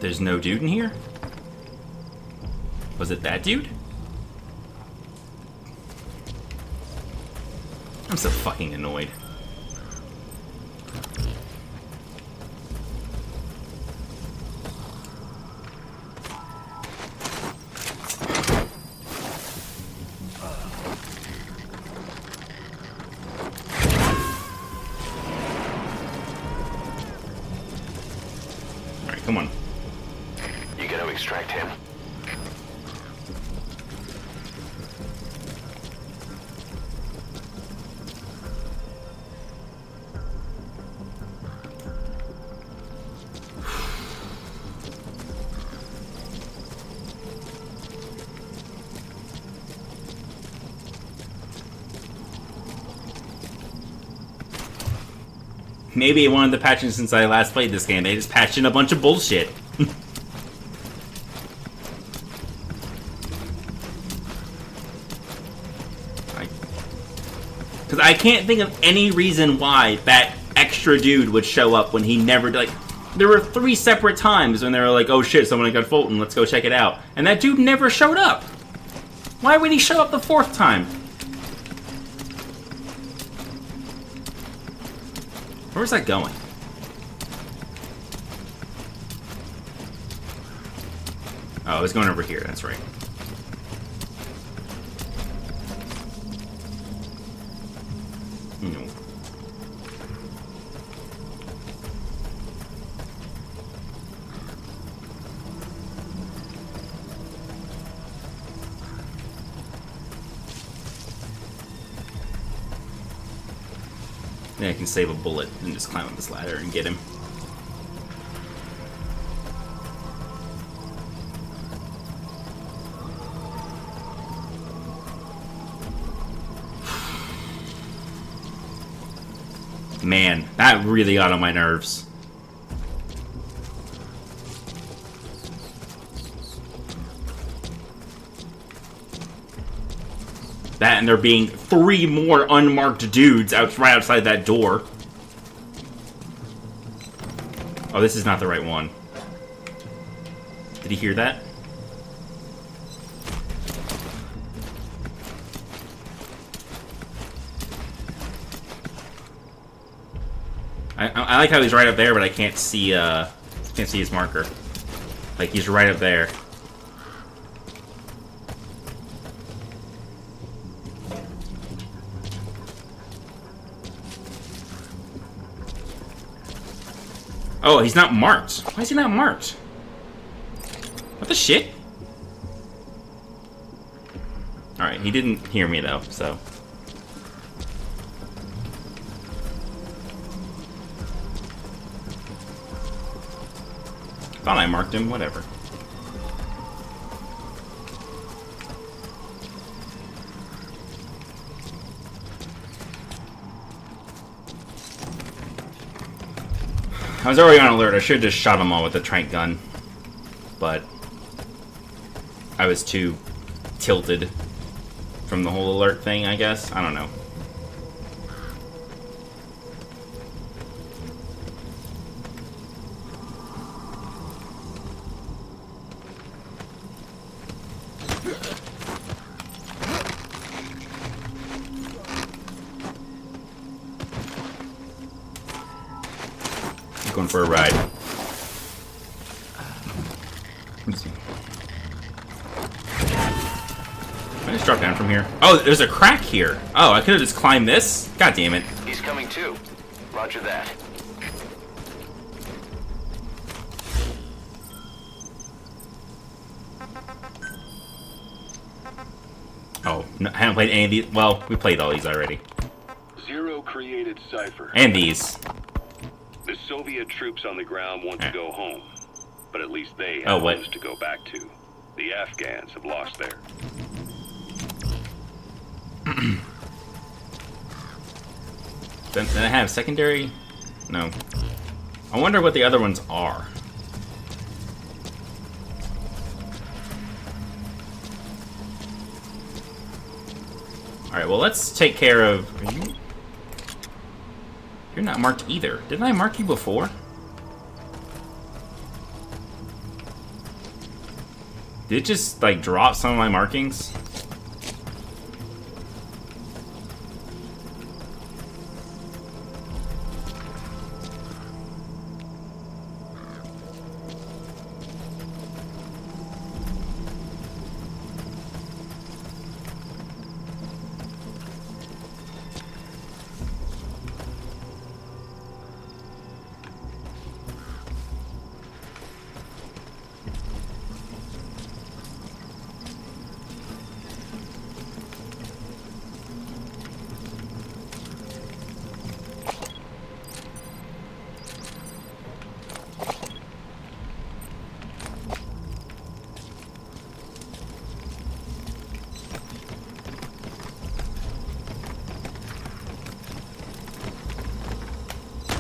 There's no dude in here? Was it that dude? I'm so fucking annoyed. Come on.
You gonna extract him?
Maybe one of the patches since I last played this game, they just patched in a bunch of bullshit. Because I can't think of any reason why that extra dude would show up when he never, like... There were 3 separate times when they were like, oh shit, someone got Fulton, let's go check it out. And that dude never showed up. Why would he show up the 4th time? Where's that going? Oh, it's going over here, that's right. No. Then I can save a bullet and just climb up this ladder and get him. Man, that really got on my nerves. That and there being 3 more unmarked dudes right outside that door. Oh, this is not the right one. Did he hear that? I like how he's right up there, but I can't see his marker. Like he's right up there. Oh, he's not marked. Why is he not marked? What the shit? Alright, he didn't hear me though, so. Thought I marked him, whatever. I was already on alert. I should have just shot them all with the trank gun. But I was too tilted from the whole alert thing, I guess. I don't know. Going for a ride. Let's see. Can I just drop down from here? Oh, there's a crack here. Oh, I could have just climbed this? God damn it.
He's coming too. Roger that.
Oh, no, I haven't played any of these. Well, we played all these already.
Zero created Cypher.
And these.
The Soviet troops on the ground want to go home, but at least they have
Oh, what?
homes to go back to. The Afghans have lost theirs.
Then I have secondary? No. I wonder what the other ones are. Alright, well let's take care of... Are you... You're not marked either. Didn't I mark you before? Did it just, like, drop some of my markings?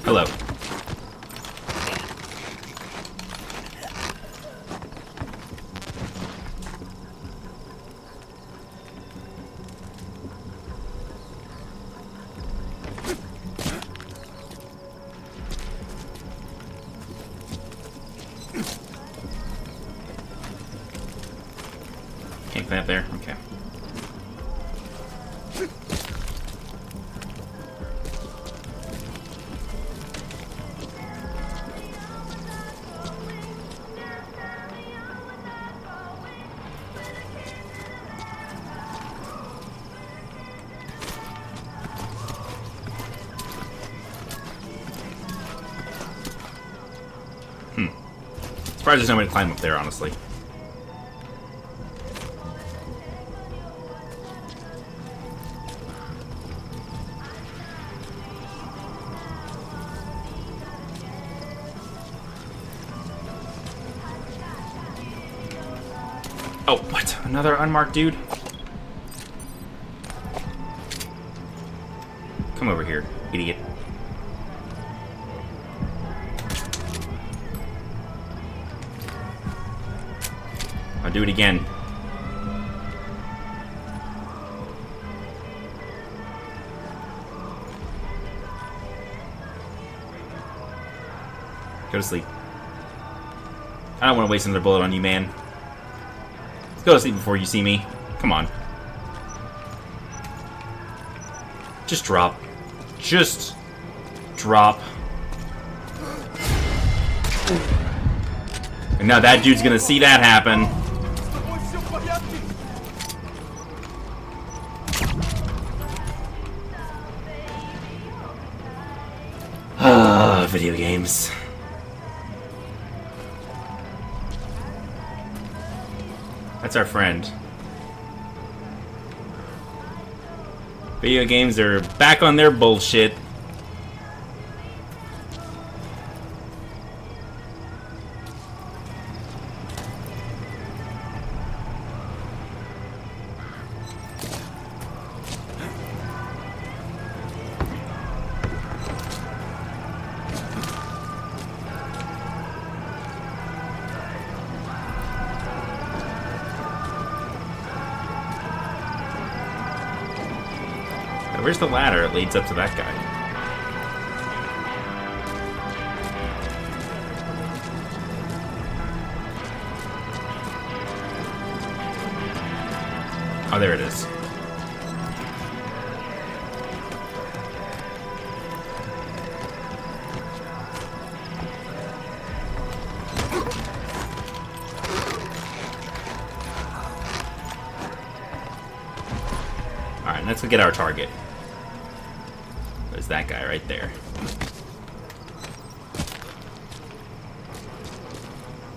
Hello. Can't climb up there? Okay. Surprised there's no way to climb up there, honestly. Oh, what? Another unmarked dude? Come over here, idiot. I'll do it again. Go to sleep. I don't want to waste another bullet on you, man. Let's go to sleep before you see me. Come on. Just drop. Just drop. And now that dude's gonna see that happen. Video games. That's our friend. Video games are back on their bullshit. Where's the ladder that leads up to that guy? Oh, there it is. Alright, let's go get our target. There's that guy right there.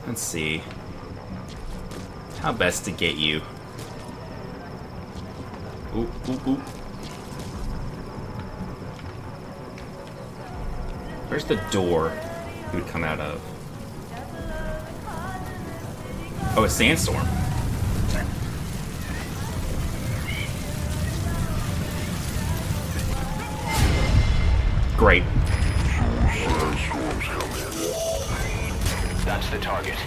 Let's see how best to get you. Ooh, ooh, ooh. Where's the door he would come out of? Oh, a sandstorm. Great.
That's the target.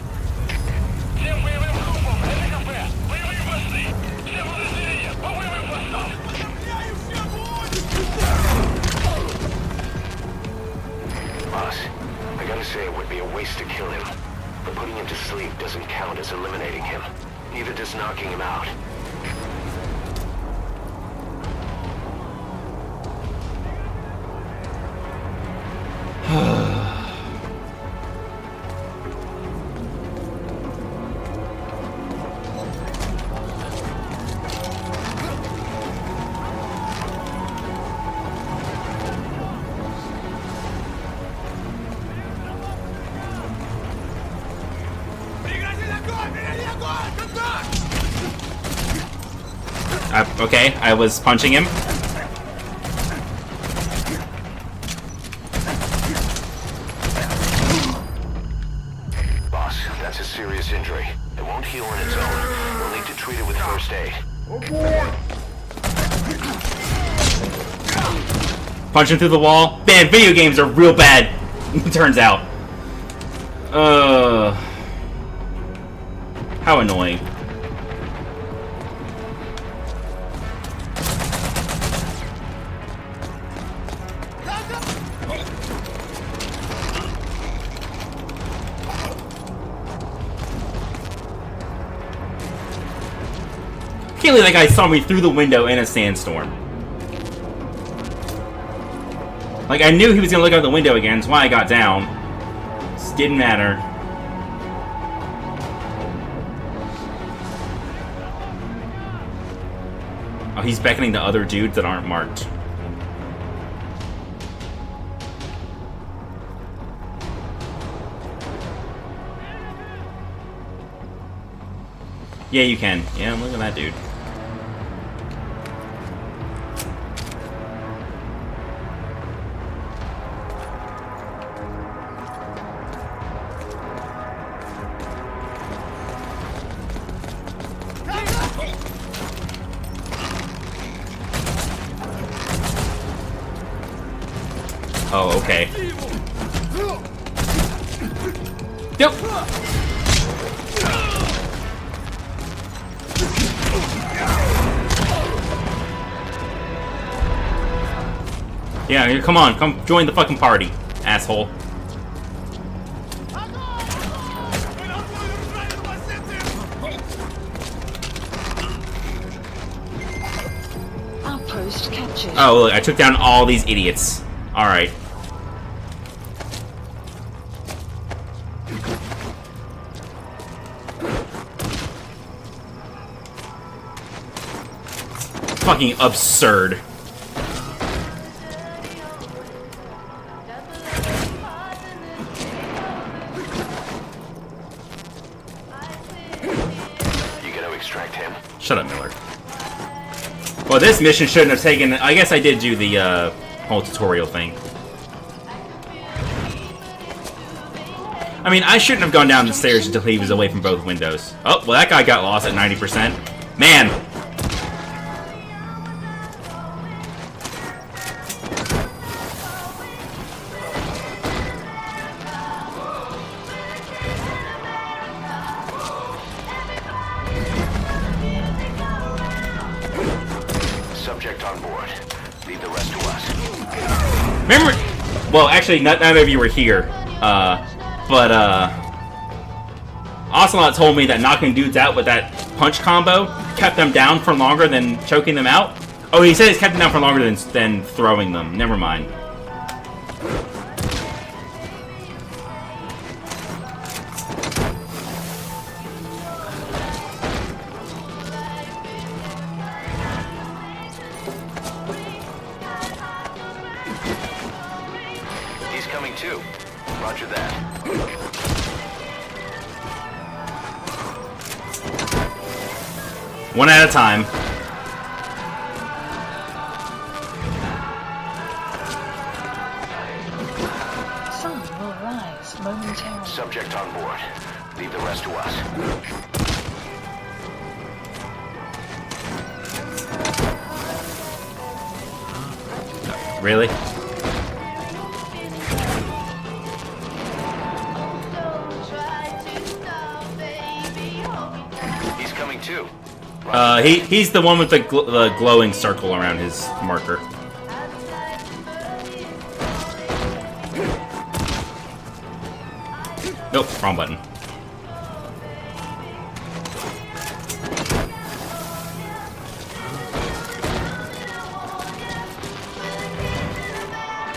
Boss, I gotta say it would be a waste to kill him. But putting him to sleep doesn't count as eliminating him. Neither does knocking him out.
Okay, I was punching him.
Boss, that's a serious injury. It won't heal on its own. We'll need to treat it with first aid.
Punching through the wall. Man, video games are real bad. Turns out. How annoying. Can't believe that guy saw me through the window in a sandstorm. Like, I knew he was gonna look out the window again, that's why I got down. Just didn't matter. Oh, he's beckoning to other dudes that aren't marked. Yeah, you can. Yeah, look at that dude. Oh, okay. Yep. Yeah, come on, come join the fucking party, asshole.
Outpost captured.
Oh, look, I took down all these idiots. Alright. Fucking absurd. Shut up, Miller. Well, this mission shouldn't have taken... I guess I did do the whole tutorial thing. I mean, I shouldn't have gone down the stairs until he was away from both windows. Oh, well, that guy got lost at 90%. Man! Remember, well, actually, none of you were here, but Ocelot told me that knocking dudes out with that punch combo kept them down for longer than choking them out. Oh, he said it's kept them down for longer than throwing them. Never mind.
Roger that.
One at a time.
Sun will rise momentarily.
Subject on board. Leave the rest to us.
Really?
Too.
He's the one with the glowing circle around his marker. Nope, wrong button.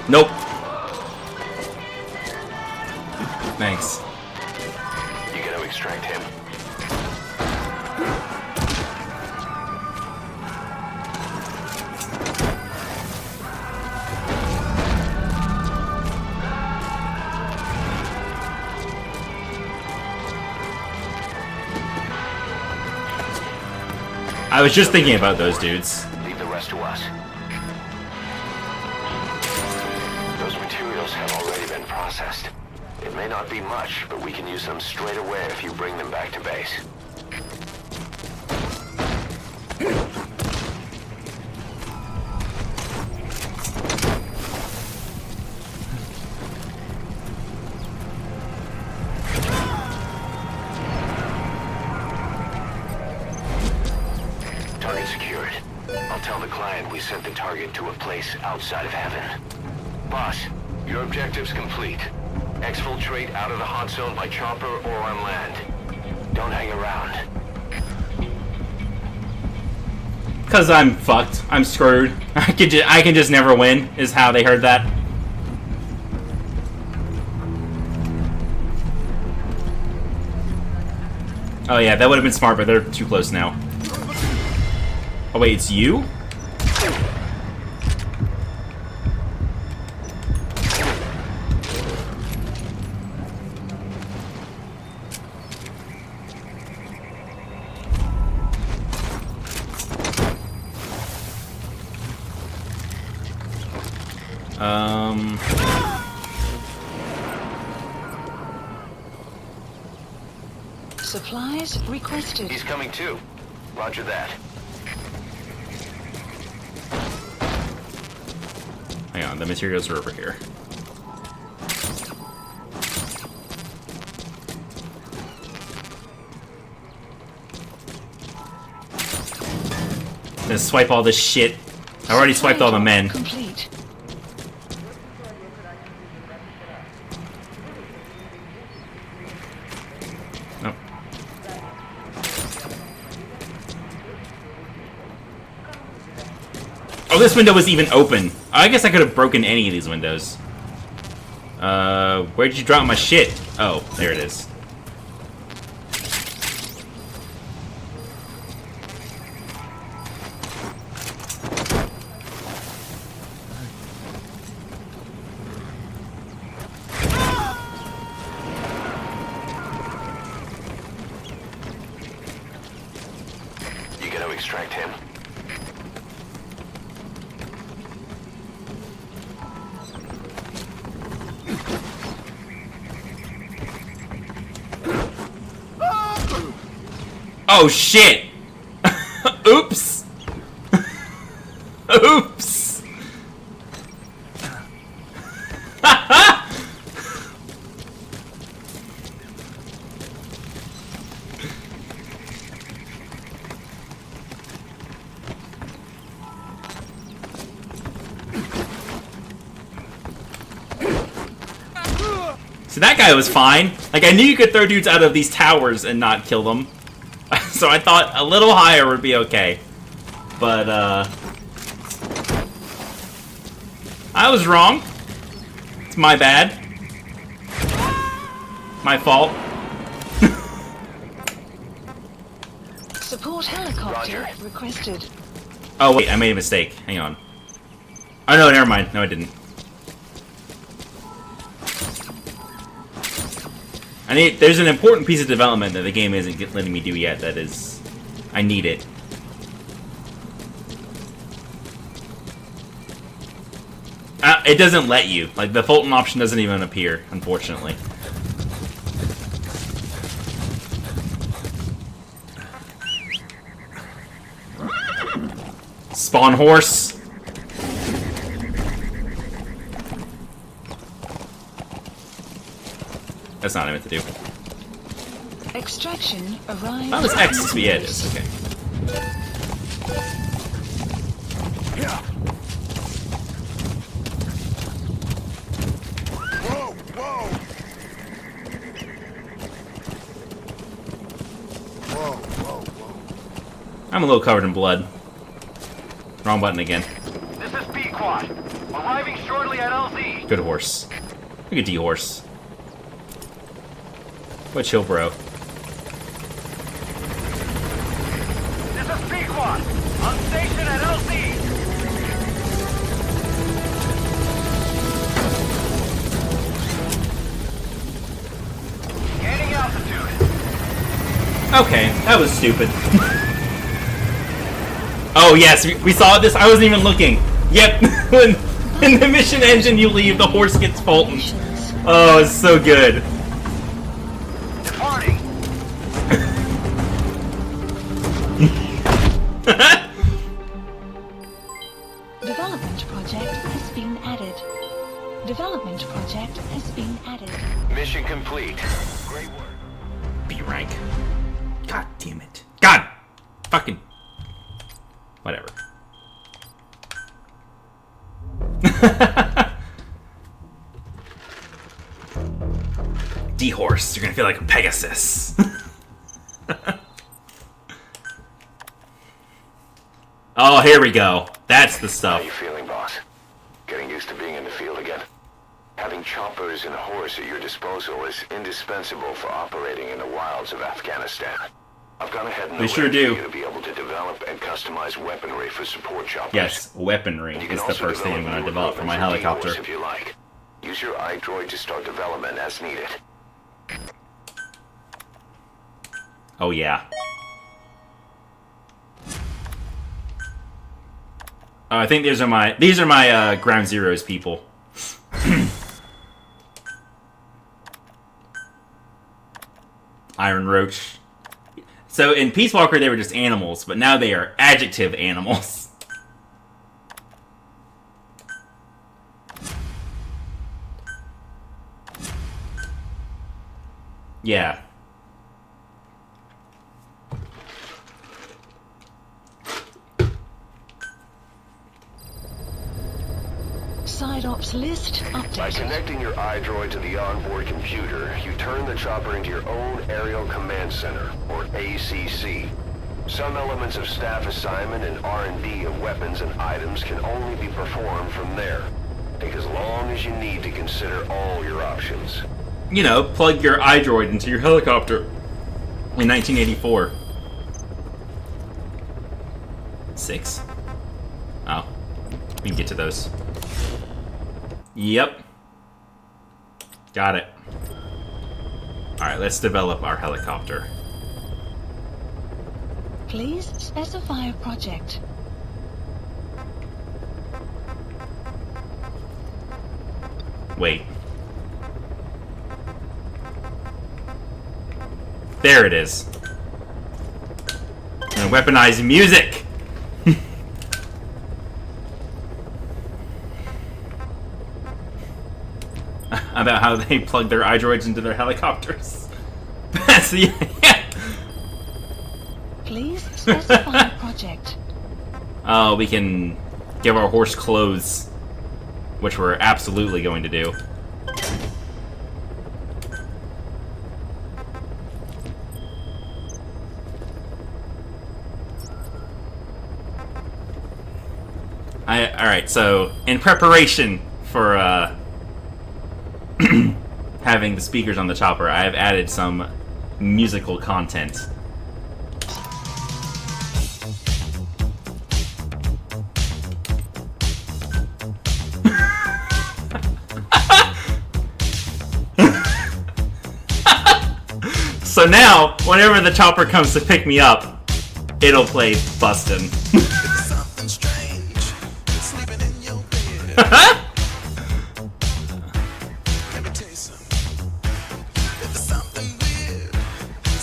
Nope. Thanks.
You gotta extract him.
I was just thinking about those dudes.
Leave the rest to us. Those materials have already been processed. It may not be much, but we can use them straight away if you bring them back to base. word. I'll tell the client we sent the target to a place outside of heaven. Boss, your objective's complete. Exfiltrate out of the hot zone by chopper or on land. Don't hang around.
Cause I'm fucked. I'm screwed. I can just never win, is how they heard that. Oh yeah, that would have been smart, but they're too close now. Oh wait, it's you?
Supplies requested.
He's coming too. Roger that.
Hang on, the materials are over here. Let's swipe all this shit. I already swiped all the men.
Complete.
Nope. Oh, this window was even open. I guess I could have broken any of these windows. Where'd you drop my shit? Oh, there it is.
You gonna extract him?
Oh shit! Oops! Oops! So that guy was fine. Like, I knew you could throw dudes out of these towers and not kill them. So I thought a little higher would be okay. But, I was wrong. It's my bad. My fault.
Support helicopter
Roger.
requested.
Oh, wait, I made a mistake. Hang on. Oh, no, never mind. No, I didn't. There's an important piece of development that the game isn't letting me do yet. That is, I need it. It doesn't let you. Like, the Fulton option doesn't even appear, unfortunately. Spawn horse. That's not what I meant to do.
Extraction arrived.
Oh, it's X. Yeah, it is. Okay.
Whoa, whoa! Whoa, whoa, whoa.
I'm a little covered in blood. Wrong button again.
This is Pequod. Arriving shortly at LZ.
Good horse. Look at D-horse. What chill, bro?
This is Pequod. On station at LZ. Gaining altitude.
Okay, that was stupid. Oh yes, we saw this. I wasn't even looking. Yep, when in the mission engine you leave, the horse gets Fulton. Oh, it's so good.
Departing.
Development project has been added. Development project has been added.
Mission complete. Great work.
B rank. God damn it. God! Fucking. whatever. D-Horse, you're gonna feel like a Pegasus. Oh, here we go. That's the
How
stuff.
you feeling, boss? Getting used to being in the field again? Having choppers and a horse at your disposal is indispensable for operating in the wilds of Afghanistan. I've gone ahead and
They sure
arranged
do.
for you to be able to develop and customize weaponry for support choppers.
Yes, weaponry
You can
is the
also
first thing I'm
develop
going to
newer
develop for my
weapons
helicopter.
if you like. Use your iDroid to start development as needed.
Oh yeah. I think these are my Ground Zeroes people. Iron Roach. So in Peace Walker they were just animals, but now they are adjective animals. Yeah.
Side ops list
By
updated.
connecting your iDroid to the onboard computer, you turn the chopper into your own Aerial Command Center, or ACC. Some elements of staff assignment and R&D of weapons and items can only be performed from there. Take as long as you need to consider all your options.
You know, plug your iDroid into your helicopter in 1984. 6. Oh. We can get to those. Yep. Got it. Alright, let's develop our helicopter.
Please specify a project.
Wait. There it is. And weaponize music! About how they plug their iDroids into their helicopters. That's the...
Please specify a project.
Oh, we can give our horse clothes. Which we're absolutely going to do. Alright, so in preparation for having the speakers on the chopper, I have added some musical content. So now, whenever the chopper comes to pick me up, it'll play Bustin'.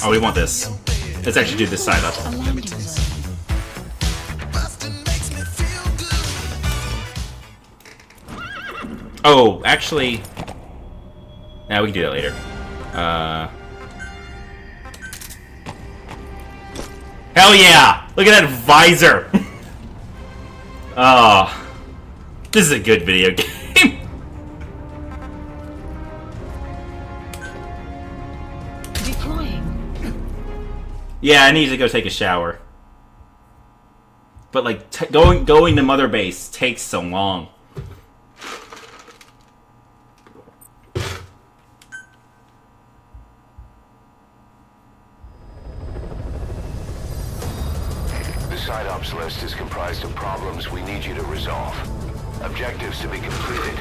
Oh, we want this. Let's actually do this side up.
A landing zone.
Oh, actually... Nah, we can do that later. Hell yeah! Look at that visor! Oh. This is a good video game.
Deploying.
Yeah, I need to go take a shower. But like, going to Mother Base takes so long.
The side ops list is comprised of problems we need you to resolve. Objectives to be completed,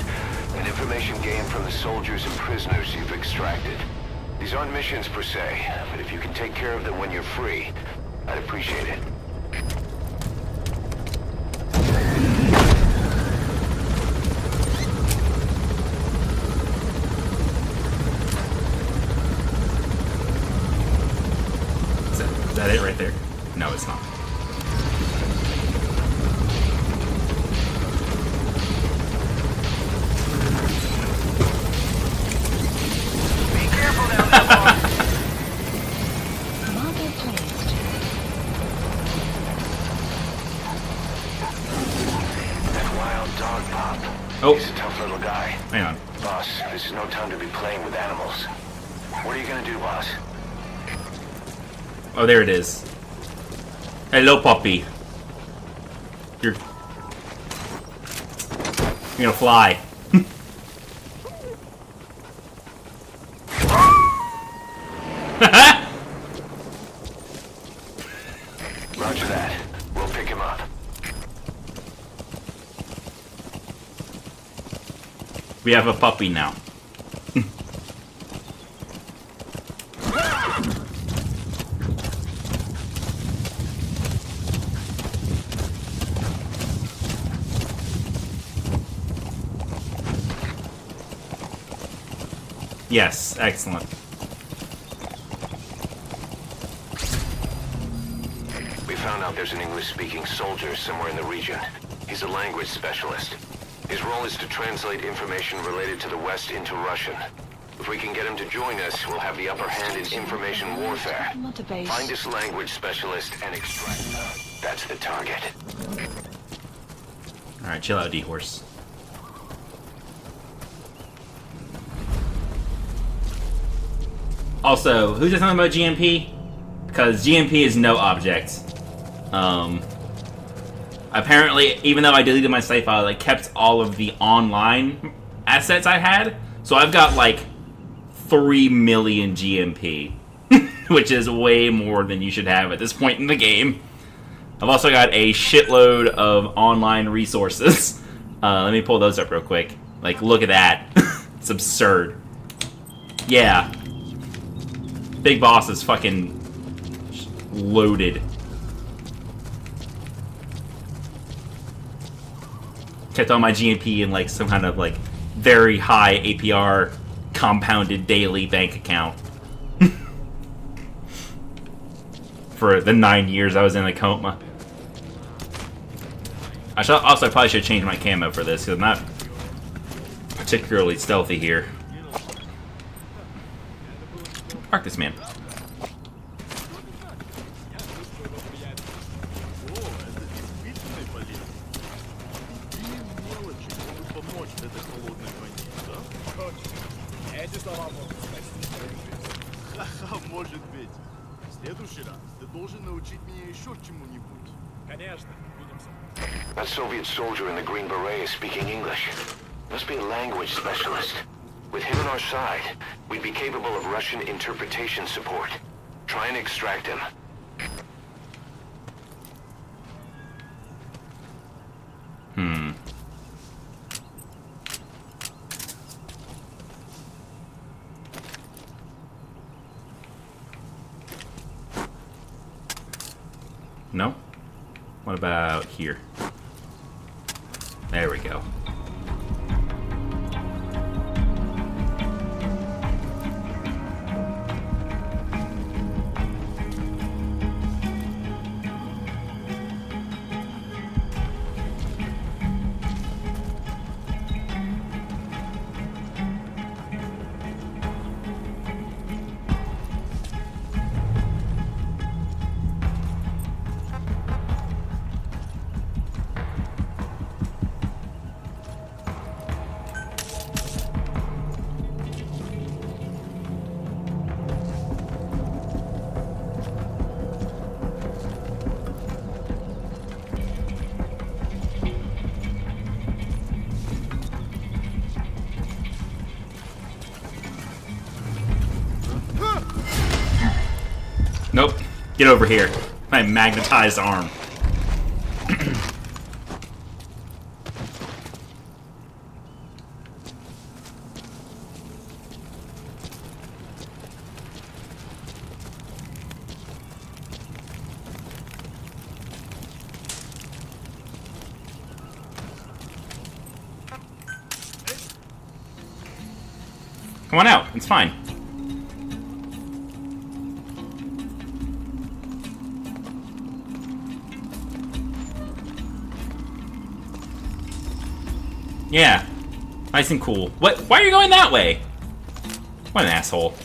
and information gained from the soldiers and prisoners you've extracted. These aren't missions per se, but if you can take care of them when you're free, I'd appreciate it.
Is that it right there? No, it's not.
Cargo placed.
up.
Oh.
He's a tough little guy.
Hang on.
Boss, this is no time to be playing with animals. What are you gonna do, boss?
Oh, there it is. Hello, puppy. You're gonna fly.
Roger that. We'll pick him up.
We have a puppy now. Yes, excellent.
We found out there's an English-speaking soldier somewhere in the region. He's a language specialist. His role is to translate information related to the West into Russian. If we can get him to join us, we'll have the upper hand in information warfare.
Mother base.
Find this language specialist and extract him. That's the target.
Alright, chill out, D-Horse. Also, who said something about GMP? Because GMP is no object. Apparently, even though I deleted my save file, I kept all of the online assets I had. So I've got like 3 million GMP, which is way more than you should have at this point in the game. I've also got a shitload of online resources. Let me pull those up real quick. Like, look at that. It's absurd. Yeah. Big Boss is fucking loaded. Kept all my GMP in like some kind of like very high APR compounded daily bank account. For the 9 years I was in a coma. I probably should change my camo for this because I'm not particularly stealthy here. Park this man.
Может быть. В следующий раз ты должен научить меня еще чему-нибудь.
Конечно, увидимся.
That Soviet soldier in the green beret is speaking English. Must be a language specialist. With him on our side, we'd be capable of Russian interpretation support. Try and extract him.
No? What about here? There we go. Nope. Get over here. My magnetized arm. Come on out. It's fine. Yeah. Nice and cool. What? Why are you going that way? What an asshole.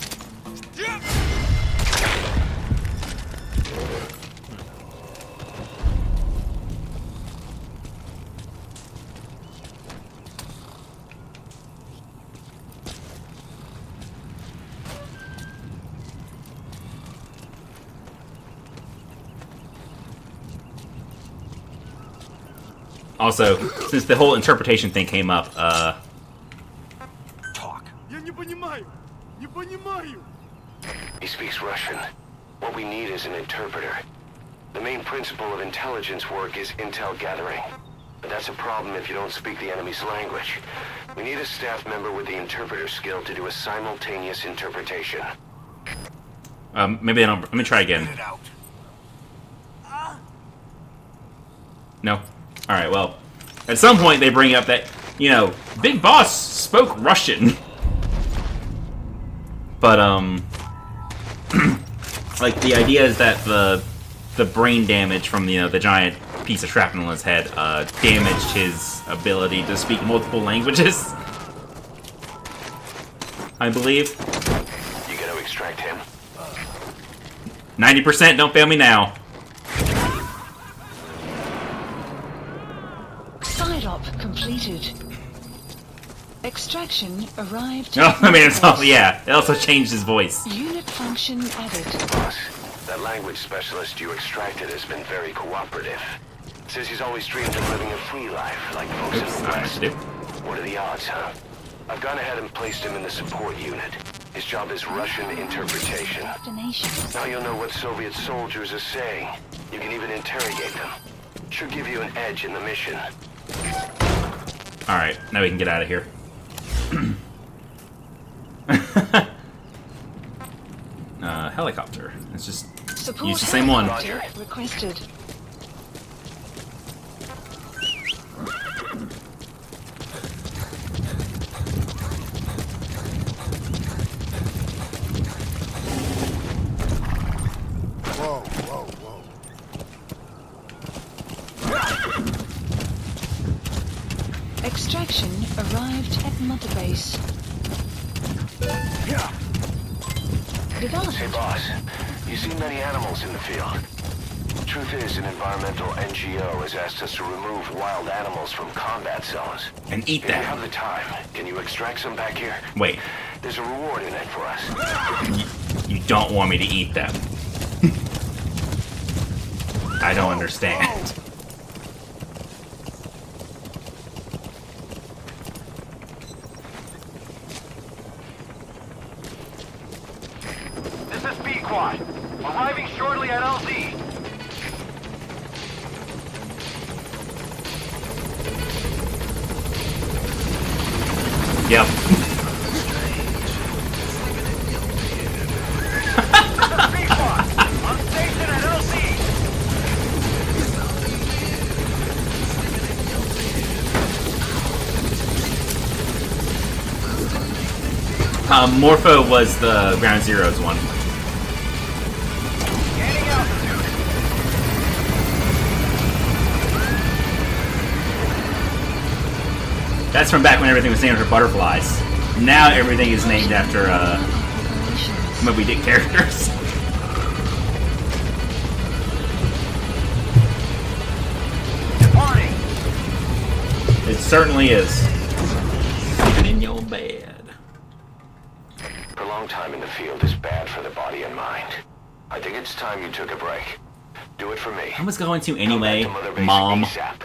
Also, since the whole interpretation thing came up,
Talk.
Я не понимаю. Не понимаю.
He speaks Russian. What we need is an interpreter. The main principle of intelligence work is intel gathering. But that's a problem if you don't speak the enemy's language. We need a staff member with the interpreter skill to do a simultaneous interpretation.
maybe I don't. Let me try again.
Get it out.
No. All right. Well, at some point they bring up that Big Boss spoke Russian, but like the idea is that the brain damage from the giant piece of shrapnel in his head damaged his ability to speak multiple languages. I believe.
You gotta extract him.
90%. Don't fail me now.
Side op completed. Extraction arrived.
No, I mean it's also it also changed his voice.
Unit function added.
Boss, that language specialist you extracted has been very cooperative. Says he's always dreamed of living a free life, like folks in the West. What are the odds, huh? I've gone ahead and placed him in the support unit. His job is Russian interpretation.
Destination.
Now you'll know what Soviet soldiers are saying. You can even interrogate them. Should give you an edge in the mission.
Alright, now we can get out of here. Helicopter. Let's just
Support
use the same one.
helicopter requested.
Whoa, whoa, whoa.
Extraction arrived at Mother Base.
Hey
Development.
boss, you see many animals in the field. Truth is, an environmental NGO has asked us to remove wild animals from combat zones.
And eat
If you
them.
have the time, can you extract some back here?
Wait,
There's a reward in it for us.
you don't want me to eat them. I don't understand.
This is Pequod. Arriving shortly at LZ.
Yep.
Pequod. On station at LZ.
Morpho was the Ground Zeroes one.
Gaining altitude.
That's from back when everything was named after butterflies. Now everything is named after Moby Dick characters.
Departing.
It certainly is. Sleeping in your bed.
Prolonged time in the field is bad for the body and mind. I think it's time you took a break. Do it for me.
I was going to
Come
anyway,
back to Mother Base
Mom.
ASAP.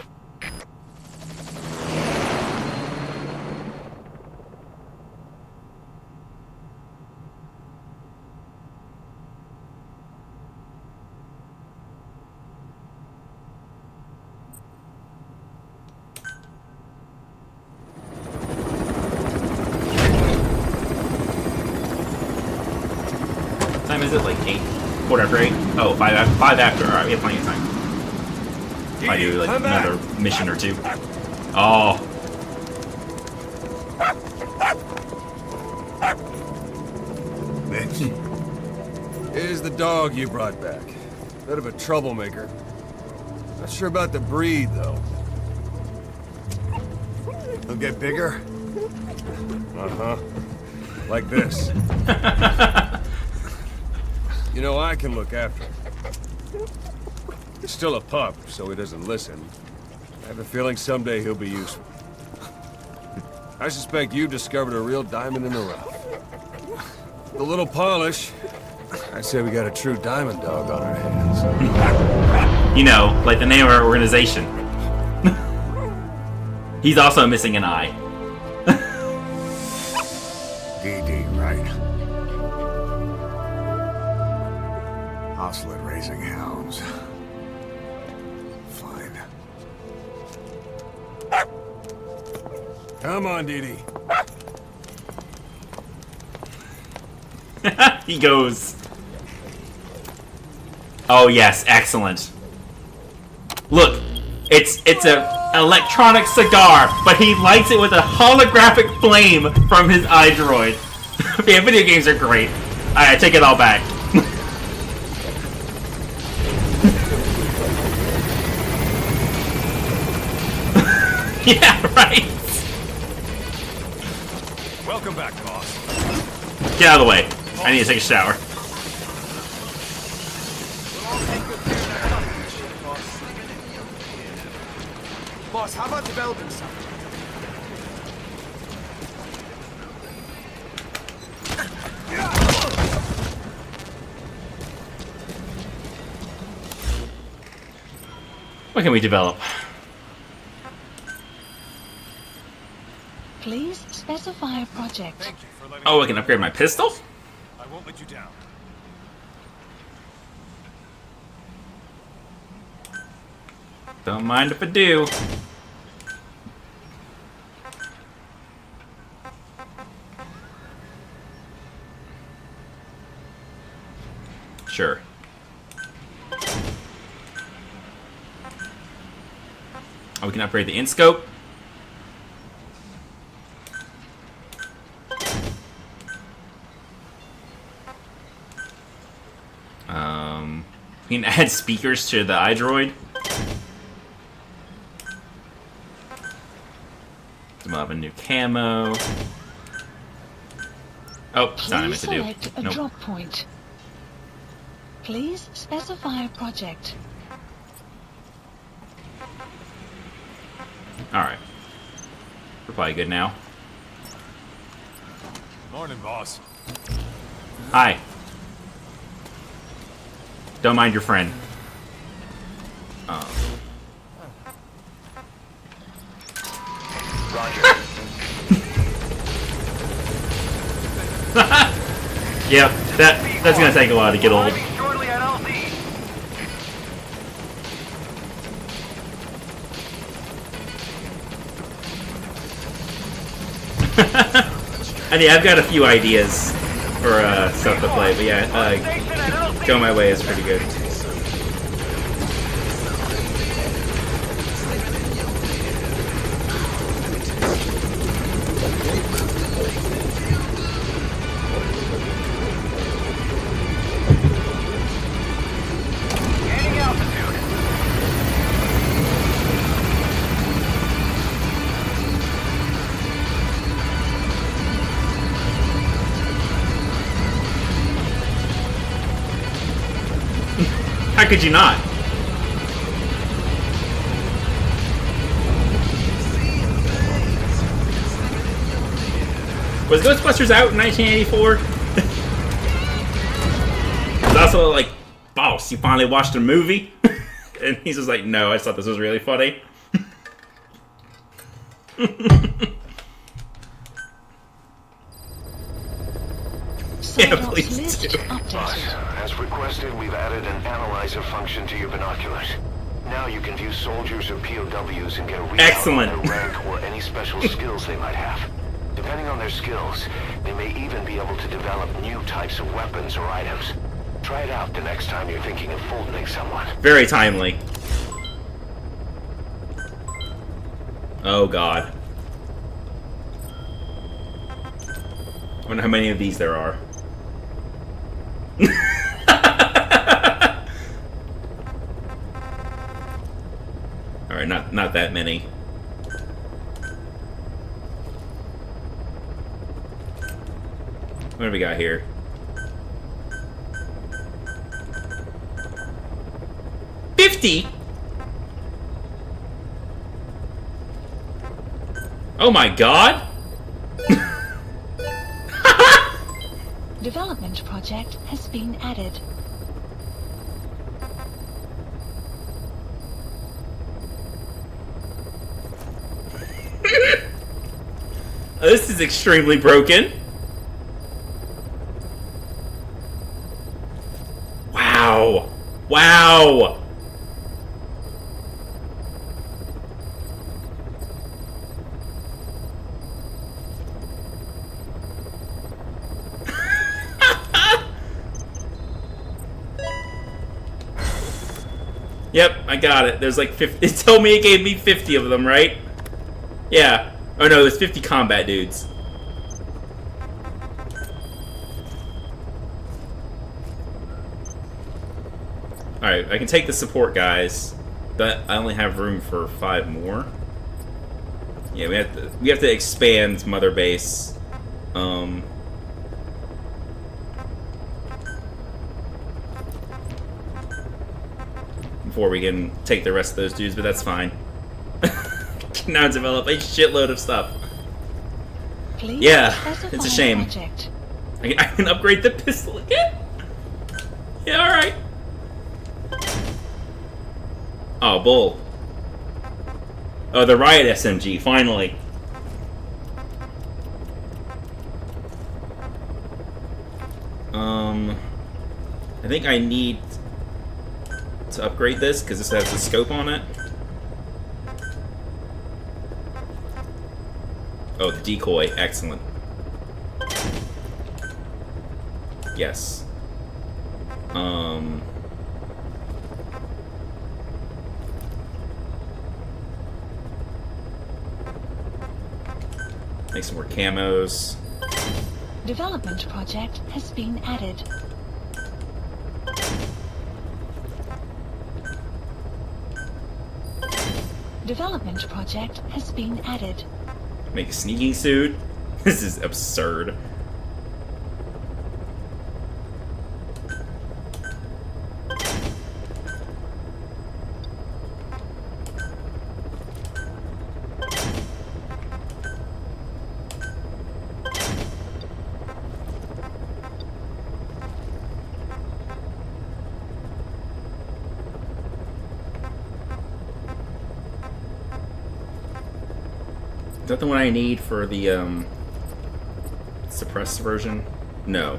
What time is it? Like 8? Quarter after 8? Oh, 5 after. Alright, we have plenty of time. If I do like another mission or two. Oh.
Mitch.
Here's the dog you brought back. Bit of a troublemaker. Not sure about the breed, though.
He'll get bigger.
Uh-huh. Like this. You know, I can look after him. He's still a pup, so he doesn't listen. I have a feeling someday he'll be useful. I suspect you've discovered a real diamond in the rough. With a little polish, I'd say we got a true diamond dog on our hands.
You know, like the name of our organization. He's also missing an eye.
DD, right? Oslet raising hounds. Fine.
Come on, Dee.
He goes. Oh yes, excellent. Look, it's a electronic cigar, but he lights it with a holographic flame from his iDroid. Yeah, video games are great. I take it all back. Yeah, right.
Welcome back, boss.
Get out of the way. I need to take a shower.
Boss, how about developing something?
What can we develop?
Please specify a project.
Thank you for letting
Oh, I can upgrade my pistol?
I won't let you down.
Don't mind if I do. Sure. Oh, we can upgrade the in-scope. We can add speakers to the iDroid. We'll have a new camo. Oh, it's not what I meant
Please
to do.
select a
Nope.
drop point. Please specify a project.
Alright. We're probably good now.
Morning, boss.
Hi. Don't mind your friend.
Roger.
Yep, that's gonna take a while to get old.
Shortly at LZ.
And yeah, I've got a few ideas for stuff to play, but yeah, Go My Way is pretty good.
Gaining altitude.
How could you not? Was Ghostbusters out in 1984? It's also like, boss, you finally watched a movie? And he's just like, no, I just thought this was really funny. Yeah, please
list
do.
updated.
As requested, we've added an analyzer function to your binoculars. Now you can view soldiers or POWs and get a readout
Excellent.
on their rank or any special skills they might have. Depending on their skills, they may even be able to develop new types of weapons or items. Try it out the next time you're thinking of folding someone.
Very timely. Oh god. I wonder how many of these there are. Alright, not that many. What do we got here? $50? Oh my god!
Development project has been added.
This is extremely broken. Wow. Wow. Yep, I got it. There's like 50. It told me it gave me 50 of them, right? Yeah. Oh no, there's 50 combat dudes. Alright, I can take the support guys, but I only have room for 5 more. Yeah, we have to expand Mother Base. Before we can take the rest of those dudes, but that's fine. Now develop a shitload of stuff.
Please
Yeah,
specify
it's a shame.
Project.
I can upgrade the pistol again? Yeah, alright. Oh, bull. Oh, the riot SMG, finally. I think I need to upgrade this because this has a scope on it. Oh, the decoy, excellent. Yes. Make some more camos.
Development project has been added. Development project has been added.
Make a sneaking suit. This is absurd. Is that the one I need for the suppressed version? No.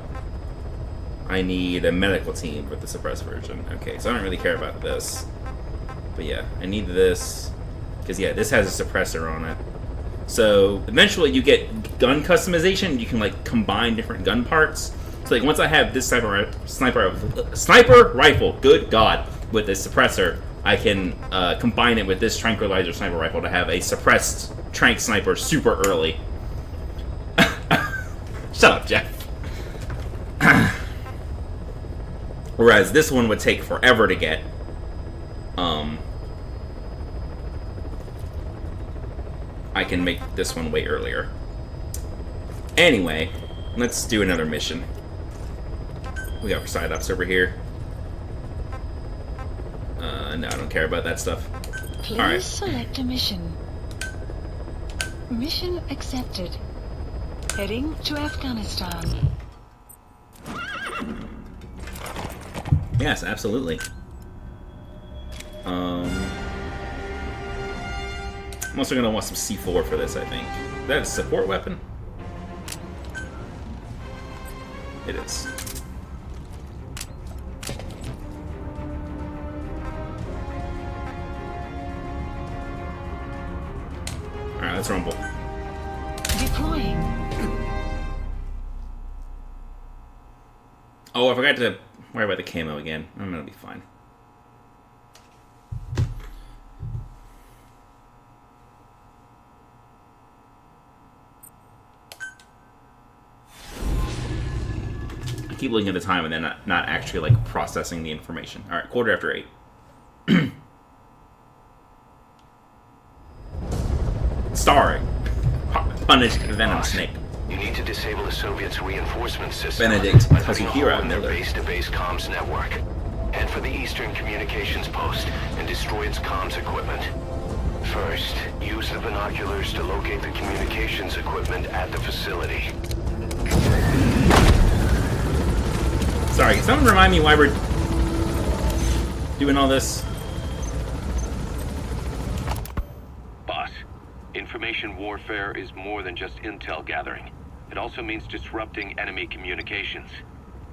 I need a medical team for the suppressed version. Okay, so I don't really care about this. But yeah, I need this. Because yeah, this has a suppressor on it. So eventually you get gun customization. You can like combine different gun parts. So like once I have this sniper rifle, good God, with this suppressor, I can combine it with this tranquilizer sniper rifle to have a suppressed trank sniper super early. Shut up, Jeff. Whereas this one would take forever to get. I can make this one way earlier. Anyway, let's do another mission. We got our side ups over here. No, I don't care about that stuff.
Please
Alright.
select a mission. Mission accepted. Heading to Afghanistan.
Yes, absolutely. I'm also gonna want some C4 for this, I think. Is that a support weapon? It is. Alright, let's rumble.
Deploying.
Oh, I forgot to worry about the camo again. I'm gonna be fine. I keep looking at the time and then not actually like processing the information. Alright, 8:15. Starring Punished Venom Snake.
You need to disable the Soviets' reinforcement system
Benedict
by putting a
Kazuhira
hole in their
Miller.
base-to-base comms network. Head for the Eastern Communications Post and destroy its comms equipment. First, use the binoculars to locate the communications equipment at the facility.
Sorry, can someone remind me why we're doing all this?
Boss,
Information warfare is more than just intel gathering. It also means disrupting enemy communications.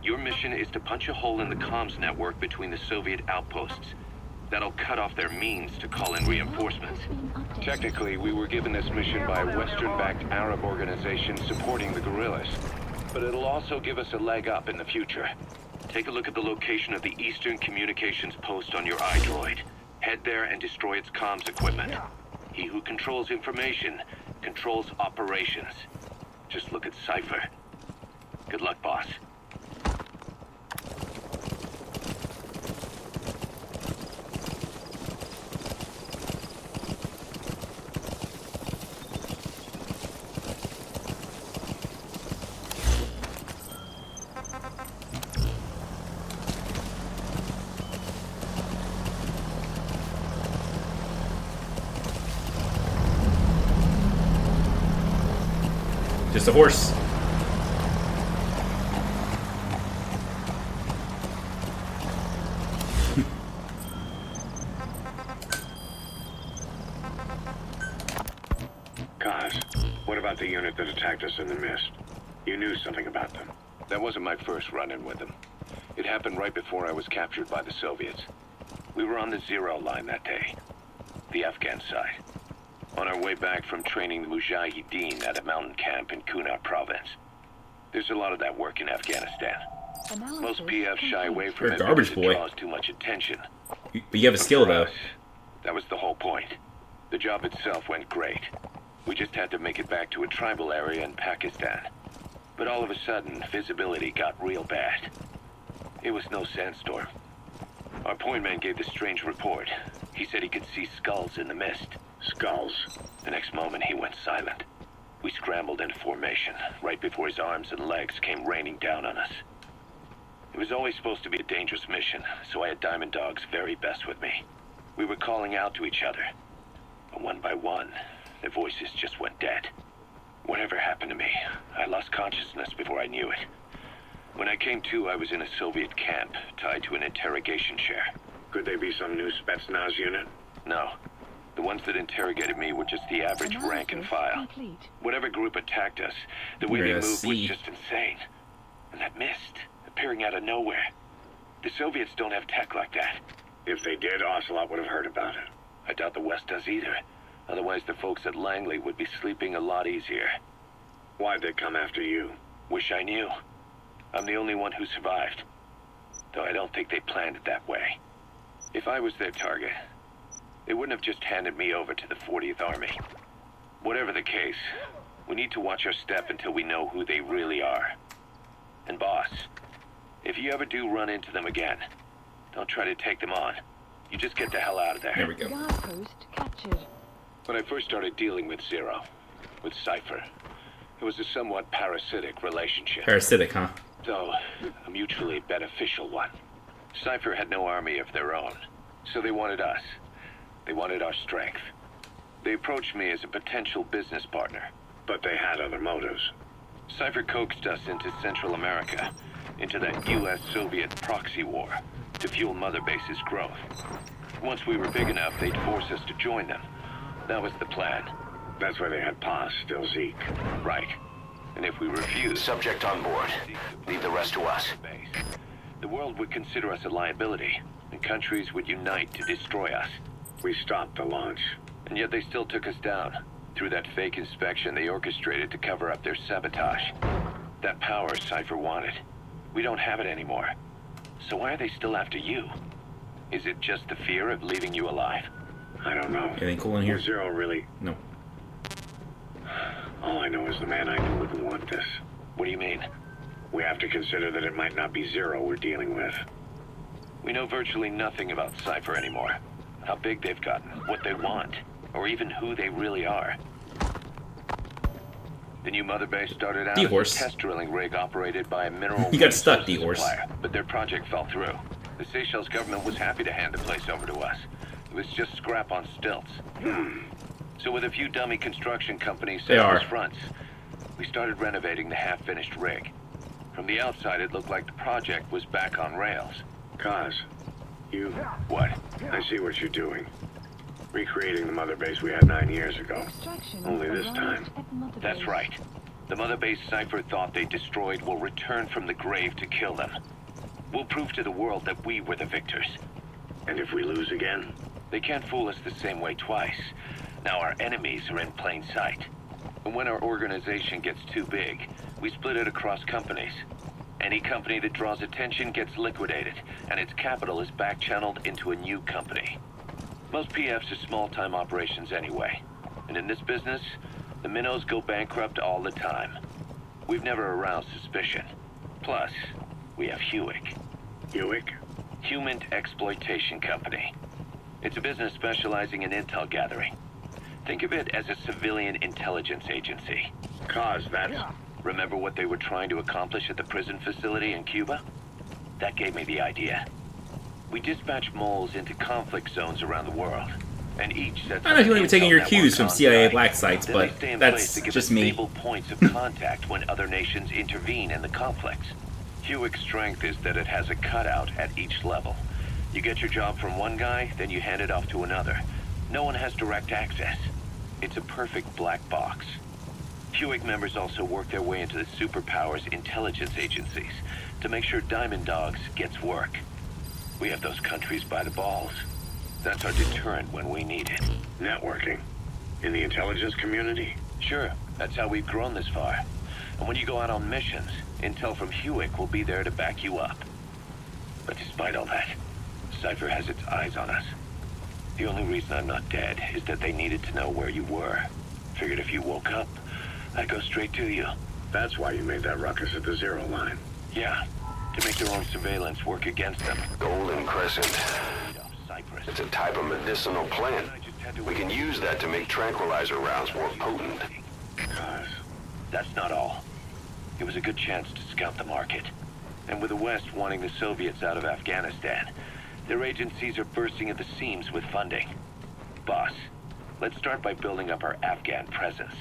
Your mission is to punch a hole in the comms network between the Soviet outposts. That'll cut off their means to call in reinforcements. Technically, we were given this mission by a Western-backed Arab organization supporting the guerrillas. But it'll also give us a leg up in the future. Take a look at the location of the Eastern Communications Post on your iDroid. Head there and destroy its comms equipment. He who controls information controls operations. Just look at Cypher. Good luck, boss.
Just a horse.
Kaz, what about the unit that attacked us in the mist? You knew something about them.
That wasn't my first run-in with them. It happened right before I was captured by the Soviets. We were on the zero line that day, the Afghan side. On our way back from training the Mujahideen at a mountain camp in Kunar province. There's a lot of that work in Afghanistan. Most PFs shy away from
You're a
it
garbage
because
boy.
it draws too much attention.
But you have a skill, though.
That was the whole point. The job itself went great. We just had to make it back to a tribal area in Pakistan. But all of a sudden, visibility got real bad. It was no sandstorm. Our point man gave this strange report. He said he could see skulls in the mist.
Skulls.
The next moment, he went silent. We scrambled into formation, right before his arms and legs came raining down on us. It was always supposed to be a dangerous mission, so I had Diamond Dog's very best with me. We were calling out to each other. But one by one, their voices just went dead. Whatever happened to me, I lost consciousness before I knew it. When I came to, I was in a Soviet camp, tied to an interrogation chair.
Could they be some new Spetsnaz unit?
No. The ones that interrogated me were just the average rank and file. Whatever group attacked us, the way they moved was just insane. And that mist, appearing out of nowhere. The Soviets don't have tech like that.
If they did, Ocelot would have heard about it.
I doubt the West does either. Otherwise, the folks at Langley would be sleeping a lot easier.
Why'd they come after you?
Wish I knew. I'm the only one who survived. Though I don't think they planned it that way. If I was their target, they wouldn't have just handed me over to the 40th Army. Whatever the case, we need to watch our step until we know who they really are. And boss, if you ever do run into them again, don't try to take them on. You just get the hell out of there.
There we go.
Guard post captured.
When I first started dealing with Zero, with Cypher, it was a somewhat parasitic relationship.
Parasitic, huh?
Though a mutually beneficial one. Cypher had no army of their own, so they wanted us. They wanted our strength. They approached me as a potential business partner.
But they had other motives.
Cypher coaxed us into Central America, into that US-Soviet proxy war, to fuel Mother Base's growth. Once we were big enough, they'd force us to join them. That was the plan.
That's why they had Paz, still Zeke.
Right. And if we refused...
Subject on board. Leave the rest to us.
The world would consider us a liability, and countries would unite to destroy us.
We stopped the launch.
And yet they still took us down. Through that fake inspection they orchestrated to cover up their sabotage. That power Cypher wanted. We don't have it anymore. So why are they still after you? Is it just the fear of leaving you alive?
I don't know.
Anything cool in here?
Was Zero really...
No.
All I know is the man I knew wouldn't want this.
What do you mean?
We have to consider that it might not be Zero we're dealing with.
We know virtually nothing about Cypher anymore. How big they've gotten, what they want, or even who they really are. The new Mother Base started out as a test drilling rig operated by a mineral
you got stuck, D-Horse.
But their project fell through. The Seychelles government was happy to hand the place over to us. It was just scrap on stilts. So with a few dummy construction companies set up as fronts, we started renovating the half-finished rig. From the outside, it looked like the project was back on rails.
Kaz, you...
What?
I see what you're doing. Recreating the mother base we had 9 years ago.
Extraction
Only this
arrived
time.
at Mother
That's
Base.
right. The Mother Base Cypher thought they destroyed will return from the grave to kill them. We'll prove to the world that we were the victors.
And if we lose again?
They can't fool us the same way twice. Now our enemies are in plain sight. And when our organization gets too big, we split it across companies. Any company that draws attention gets liquidated, and its capital is back-channeled into a new company. Most PFs are small-time operations anyway. And in this business, the minnows go bankrupt all the time. We've never aroused suspicion. Plus, we have Hewick.
Hewick?
Human Exploitation Company. It's a business specializing in intel gathering. Think of it as a civilian intelligence agency.
Cause that's...
Remember what they were trying to accomplish at the prison facility in Cuba? That gave me the idea. We dispatch moles into conflict zones around the world, and each sets
I don't know if you want to be taking your
intel
cues from
network
CIA
on site.
black sites,
Then they
but
stay in place
that's
to give
just
us
me.
stable points of contact when other nations intervene in the conflicts. Hewick's strength is that it has a cutout at each level. You get your job from one guy, then you hand it off to another. No one has direct access. It's a perfect black box. Hewick members also work their way into the superpowers intelligence agencies to make sure Diamond Dogs gets work. We have those countries by the balls. That's our deterrent when we need it.
Networking. In the intelligence community?
Sure, that's how we've grown this far. And when you go out on missions, intel from Hewick will be there to back you up. But despite all that, Cypher has its eyes on us. The only reason I'm not dead is that they needed to know where you were. Figured if you woke up, I'd go straight to you.
That's why you made that ruckus at the Zero Line.
Yeah, to make their own surveillance work against them.
Golden Crescent.
Cyprus.
It's a type of medicinal plant. We can use that to make tranquilizer rounds more potent.
Cause...
That's not all. It was a good chance to scout the market. And with the West wanting the Soviets out of Afghanistan, their agencies are bursting at the seams with funding. Boss, let's start by building up our Afghan presence.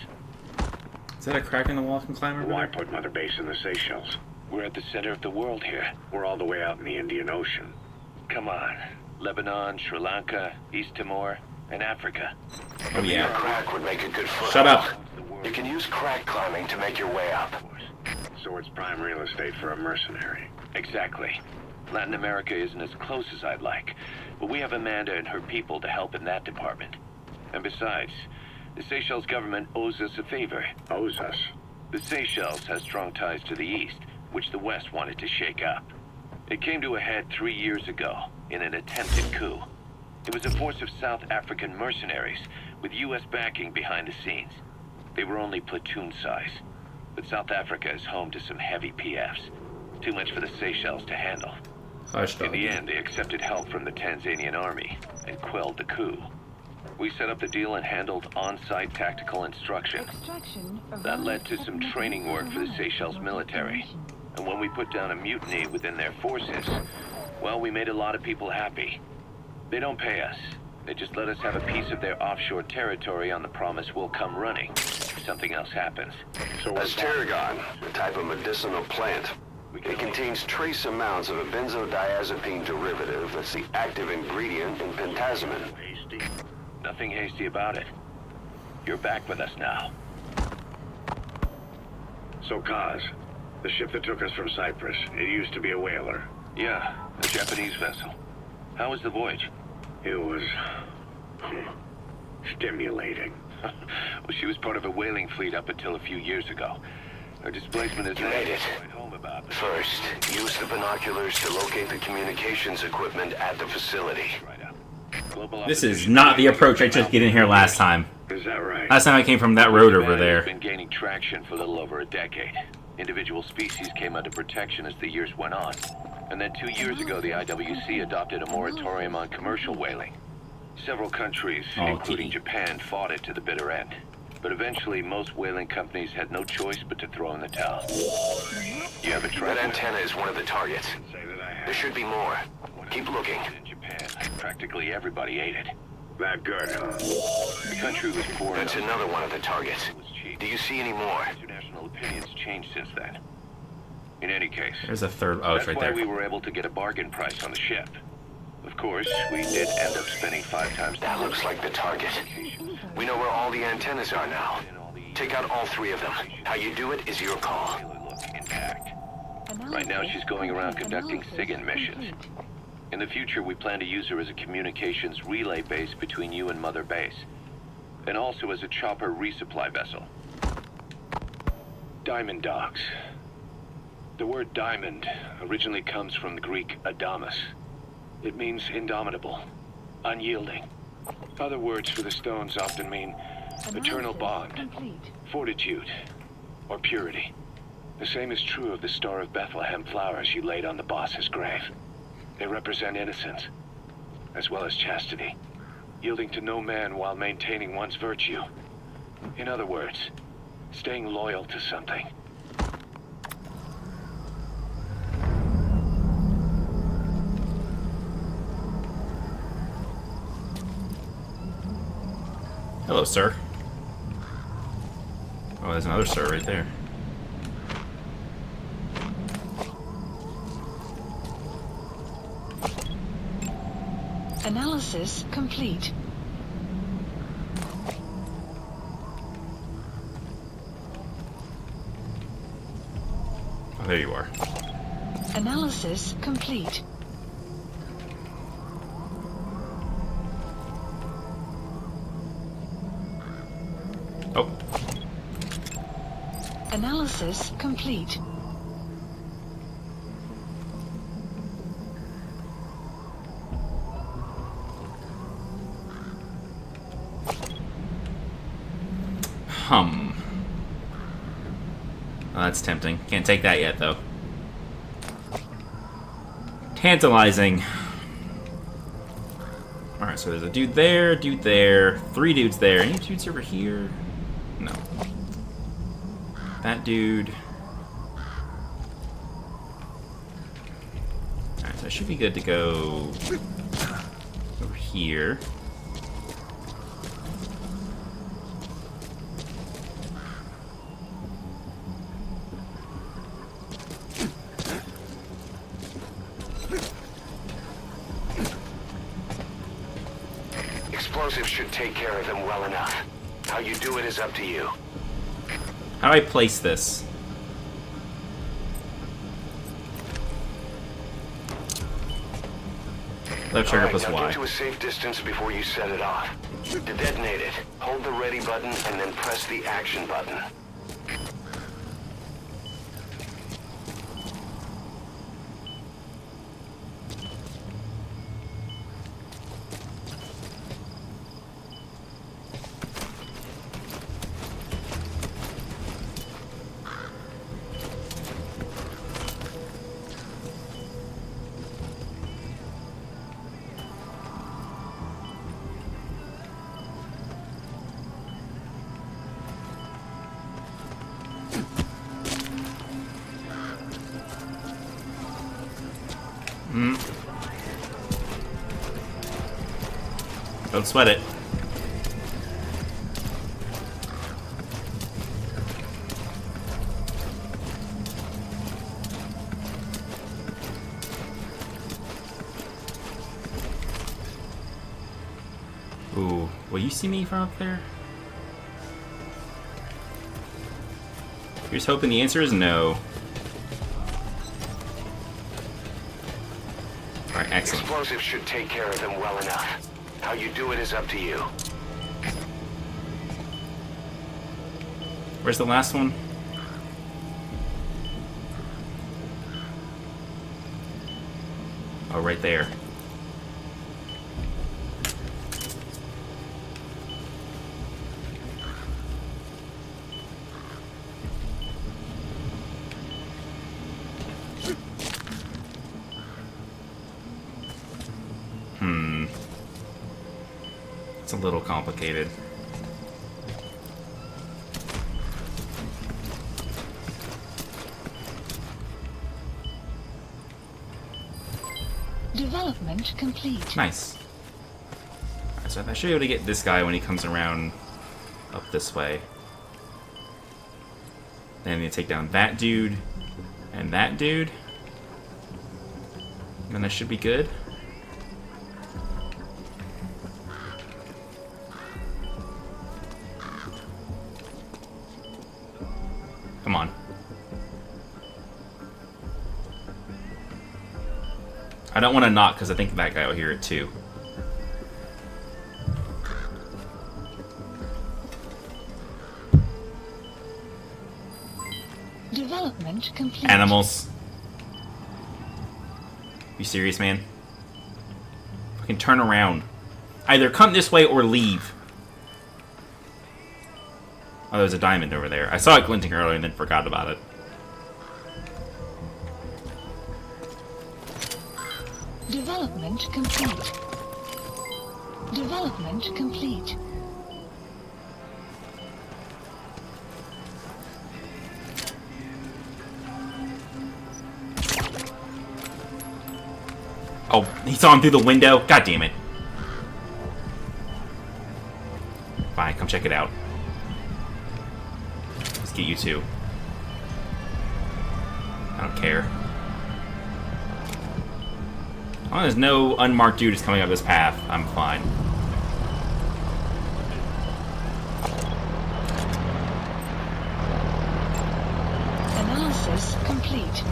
Is that a crack in the wall I can climb over
Why
there?
put Mother Base in the Seychelles?
We're at the center of the world here.
We're all the way out in the Indian Ocean.
Come on. Lebanon, Sri Lanka, East Timor, and Africa.
Oh yeah.
Crack would make a good foothold.
Shut up.
You can use crack climbing to make your way up.
So it's prime real estate for a mercenary.
Exactly. Latin America isn't as close as I'd like, but we have Amanda and her people to help in that department. And besides, the Seychelles government owes us a favor.
Owes us.
The Seychelles has strong ties to the east, which the West wanted to shake up. It came to a head 3 years ago in an attempted coup. It was a force of South African mercenaries with U.S. backing behind the scenes. They were only platoon size, but South Africa is home to some heavy PFs. Too much for the Seychelles to handle.
Hush,
In
dog.
the end, they accepted help from the Tanzanian army and quelled the coup. We set up the deal and handled on-site tactical instruction.
Extraction
That led to
arrived
some
at
training
Mother
work for the
Base.
Seychelles military. And when we put down a mutiny within their forces, well, we made a lot of people happy. They don't pay us. They just let us have a piece of their offshore territory on the promise we'll come running if something else happens.
So
That's tarragon, a type of medicinal plant. It contains trace amounts of a benzodiazepine derivative that's the active ingredient in pentazimine.
hasty.
Nothing hasty about it. You're back with us now.
So Kaz, the ship that took us from Cyprus, it used to be a whaler.
Yeah, a Japanese vessel. How was the voyage?
It was... stimulating.
Well, she was part of a whaling fleet up until a few years ago. Her displacement is
You made it.
quite home about. But
First, use the binoculars to locate the communications equipment at the facility.
right up. Global
This is
opposition
not the approach I took getting here last time.
Is that right?
Last time I came from that road over
Humanity has
there.
been gaining traction for a little over a decade. Individual species came under protection as the years went on. And then 2 years ago, the IWC adopted a moratorium on commercial whaling. Several countries,
Oh,
including
gee.
Japan, fought it to the bitter end. But eventually, most whaling companies had no choice but to throw in the towel. You have a
That
track
antenna is one of the targets.
Say that I
There
have.
should be more. Keep looking.
in Japan. Practically everybody ate it.
That good, huh?
The country was poor
That's
enough.
another one of the targets.
It was cheap.
Do you see any more?
International opinions changed since then. In any case,
There's a third. Oh, it's
that's
right
why
there.
we were able to get a bargain price on the ship. Of course, we did end up spending 5 times...
That looks like the target. We know where all the antennas are now. Take out all 3 of them. How you do it is your call.
Look intact. Right now, she's going around conducting SIGINT missions. In the future, we plan to use her as a communications relay base between you and Mother Base, and also as a chopper resupply vessel.
Diamond dogs. The word diamond originally comes from the Greek adamas. It means indomitable, unyielding. Other words for the stones often mean eternal bond, fortitude, or purity. The same is true of the Star of Bethlehem flowers you laid on the boss's grave. They represent innocence, as well as chastity, yielding to no man while maintaining one's virtue. In other words, staying loyal to something.
Hello, sir. Oh, there's another sir right there.
Analysis complete.
Oh, there you are.
Analysis complete.
Oh.
Analysis complete.
Oh, that's tempting. Can't take that yet, though. Tantalizing. Alright, so there's a dude there, 3 dudes there. Any dudes over here? No. That dude. Alright, so I should be good to go over here.
Explosives should take care of them well enough. How you do it is up to you.
How do I place this? Left trigger plus
now
Y.
get to a safe distance before you set it off. To detonate it, hold the ready button and then press the action button.
Don't sweat it. Ooh, will you see me from up there? You're just hoping the answer is no. Alright, excellent.
Explosives should take care of them well enough. How you do it is up to you.
Where's the last one? Oh, right there. It's a little complicated.
Development complete.
Nice. Alright, so I should be able to get this guy when he comes around up this way. Then I'm gonna take down that dude and that dude. And then I should be good. Come on. I don't want to knock because I think that guy will hear it too.
Development complete.
Animals. You serious, man? Fucking turn around. Either come this way or leave. Oh, there's a diamond over there. I saw it glinting earlier and then forgot about it.
Development complete. Development complete.
Oh, he saw him through the window? God damn it. Fine, come check it out. Let's get you two. I don't care. As long as no unmarked dude is coming up this path, I'm fine.
Analysis complete.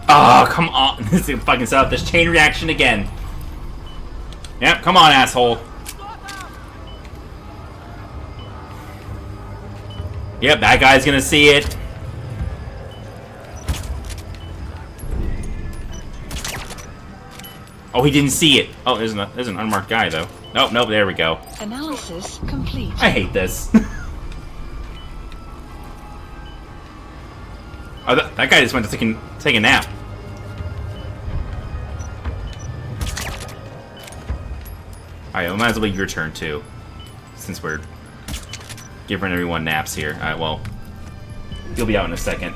Oh, come on. This is fucking set up this chain reaction again. Yep, come on, asshole. Yep, that guy's gonna see it. Oh, he didn't see it. Oh, there's an unmarked guy, though. Nope, nope, there we go.
Analysis complete.
I hate this. Oh, that guy just went to take a nap. Alright, well, might as well be your turn, too. Since we're giving everyone naps here. Alright, well, you'll be out in a second.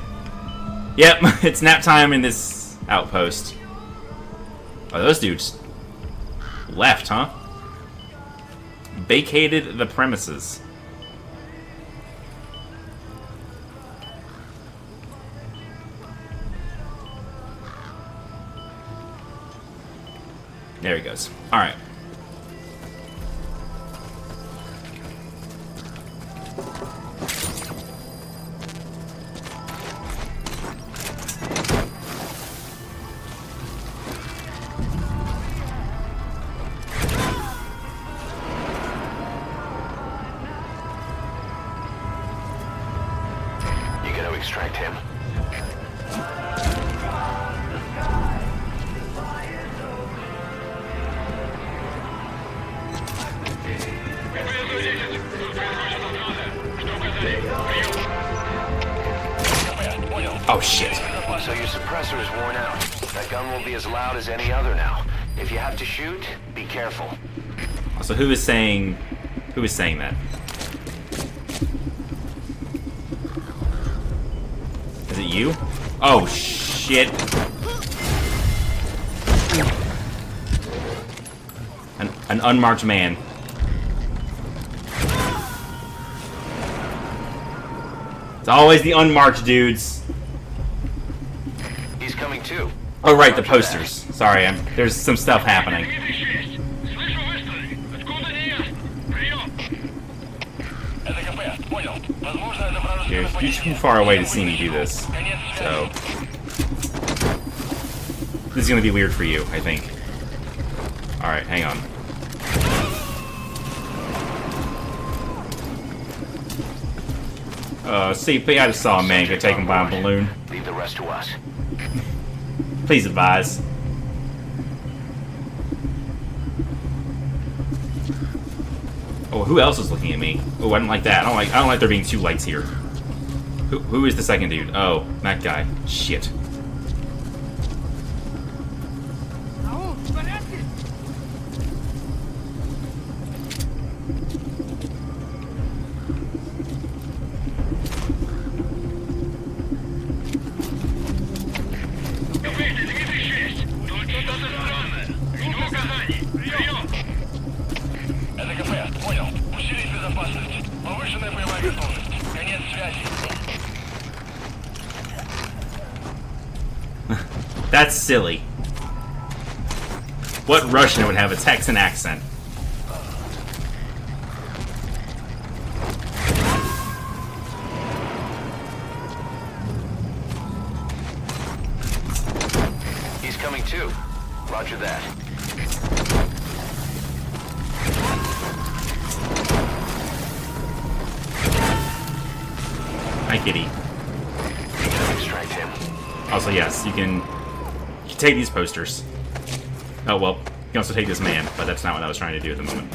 Yep, it's nap time in this outpost. Oh, those dudes left, huh? Vacated the premises. There he goes. Alright.
You gotta extract him.
Oh, shit.
So your suppressor is worn out. That gun will be as loud as any other now. If you have to shoot, be careful.
So who is saying that? Is it you? Oh, shit. An unmarked man. It's always the unmarked dudes.
He's coming too.
Oh, right, the posters. Sorry, there's some stuff happening. You're too far away to see me do this. So this is gonna be weird for you, I think. Alright, hang on. CP, I just saw a man get taken by a balloon.
Leave the rest to us.
Please advise. Oh, who else is looking at me? Oh, I don't like that. I don't like there being two lights here. Who is the second dude? Oh, that guy. Shit.
Бешеная боевая готовность. Конец связи.
That's silly. What Russian would have a Texan accent?
He's coming too. Roger that.
Hi, Kitty.
Extract him.
Also, yes, you can take these posters. Oh, well, you can also take this man, but that's not what I was trying to do at the moment.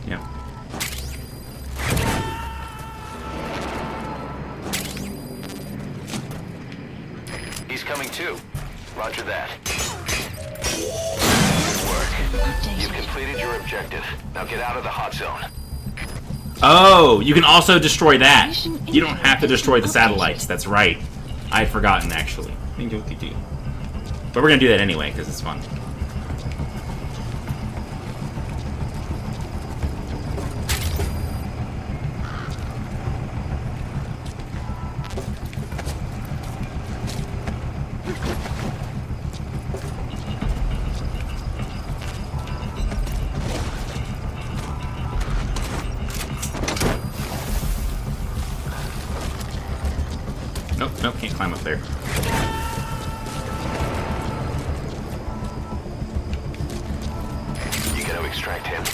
Yeah.
He's coming too. Roger that. You've completed your objective. Now get out of the hot zone.
Oh, you can also destroy that. You don't have to destroy the satellites. That's right. I had forgotten, actually. But we're going to do that anyway, because it's fun. Nope, nope, can't climb up there.
You gotta extract him.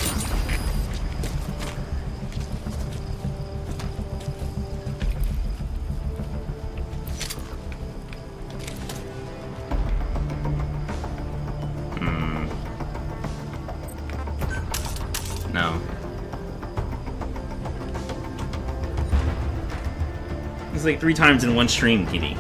No. It's like 3 times in one stream, Kitty.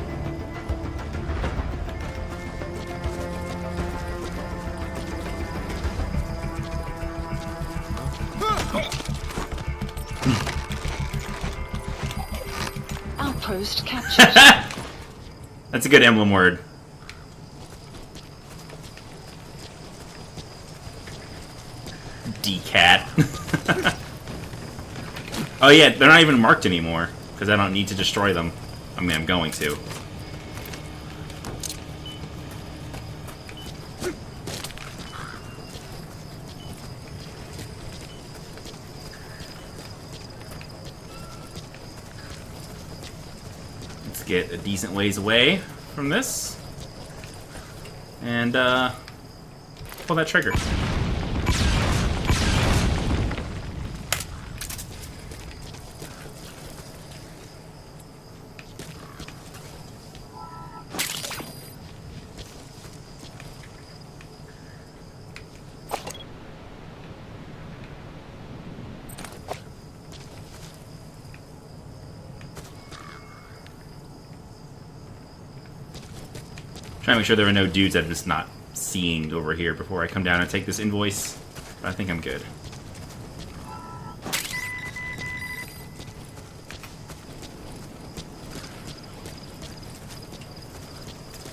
Outpost captured.
That's a good emblem word. D-cat. Oh yeah, they're not even marked anymore, because I don't need to destroy them. I mean, I'm going to. Let's get a decent ways away from this. And, pull that trigger. Trying to make sure there are no dudes that I'm just not seeing over here before I come down and take this invoice. But I think I'm good.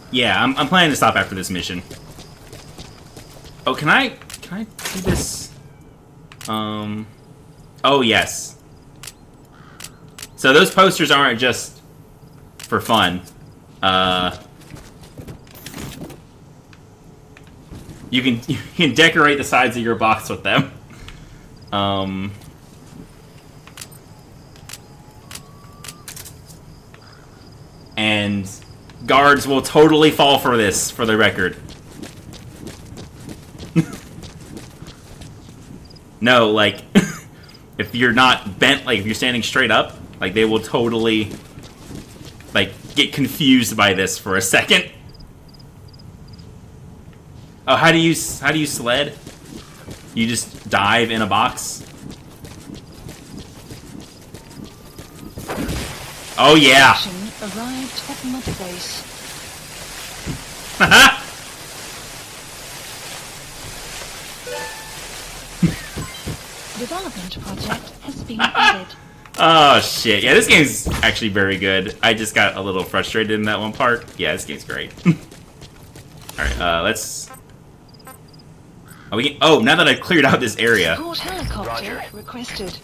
Yeah, I'm planning to stop after this mission. Oh, can I do this? Oh yes. So those posters aren't just for fun. You can decorate the sides of your box with them. And guards will totally fall for this, for the record. No, like, if you're not bent, like, if you're standing straight up, like, they will totally, like, get confused by this for a second. Oh, how do you sled? You just dive in a box? Oh, yeah.
Arrived at Mother Base. Development project has been added.
Oh shit! Yeah, this game's actually very good. I just got a little frustrated in that one part. Yeah, this game's great. All right, let's. Oh, now that I've cleared out this area.
Support helicopter
Roger.
requested.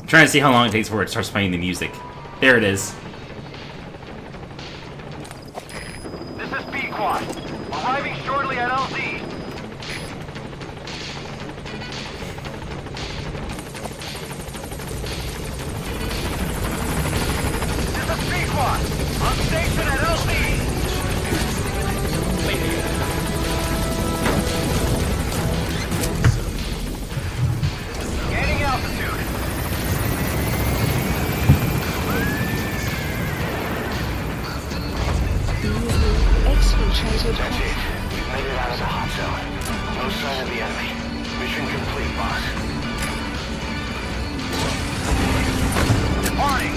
Trying to see how long it takes before it starts playing the music. There it is.
This is Pequod. Arriving shortly at LZ. This is Pequod. On station at LZ. Gaining altitude.
Exfiltrated.
That's it. We've made it out of the hot zone. No sign of the enemy. Mission complete, boss.
Departing.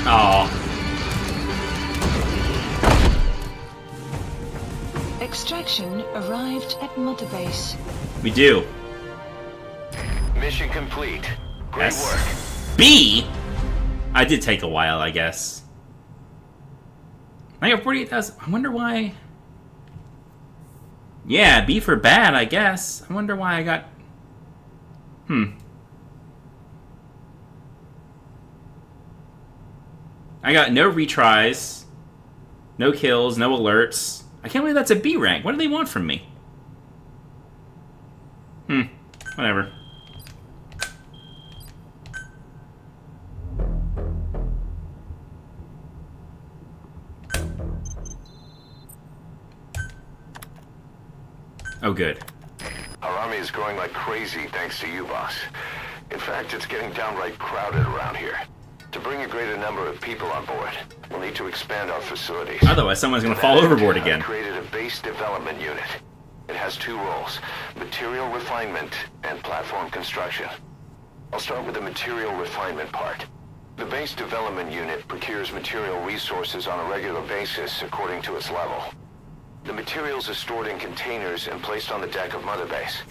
Aw.
Extraction arrived at Mother Base.
We do.
Mission complete. Great
Yes.
work.
B? I did take a while, I guess. I got 48,000. I wonder why. Yeah, B for bad, I guess. I wonder why I got. I got no retries, no kills, no alerts. I can't believe that's a B rank. What do they want from me? Whatever. Oh, good.
Our army is growing like crazy thanks to you, boss. In fact, it's getting downright crowded around here. To bring a greater number of people on board, we'll need to expand our facilities.
Otherwise, someone's going to fall overboard again.
I've created a base development unit. It has two roles, material refinement and platform construction. I'll start with the material refinement part. The base development unit procures material resources on a regular basis according to its level. The materials are stored in containers and placed on the deck of Mother Base.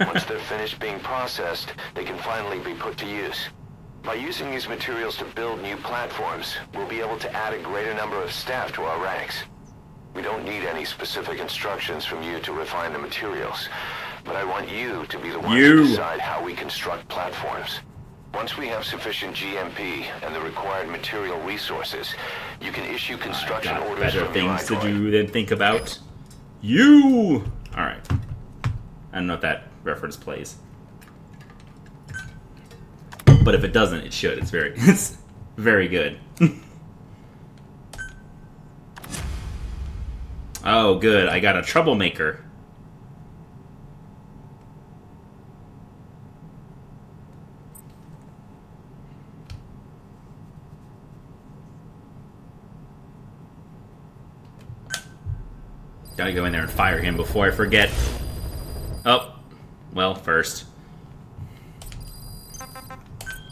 Once they're finished being processed, they can finally be put to use. By using these materials to build new platforms, we'll be able to add a greater number of staff to our ranks. We don't need any specific instructions from you to refine the materials, but I want you to be the ones to decide how we construct platforms. Once we have sufficient GMP and the required material resources, you can issue construction orders
Better
from
things to
your
do than think about you. All right. I don't know if that reference plays, but if it doesn't, it should. It's very good. Oh, good. I got a troublemaker. Gotta go in there and fire him before I forget. Oh, well, first.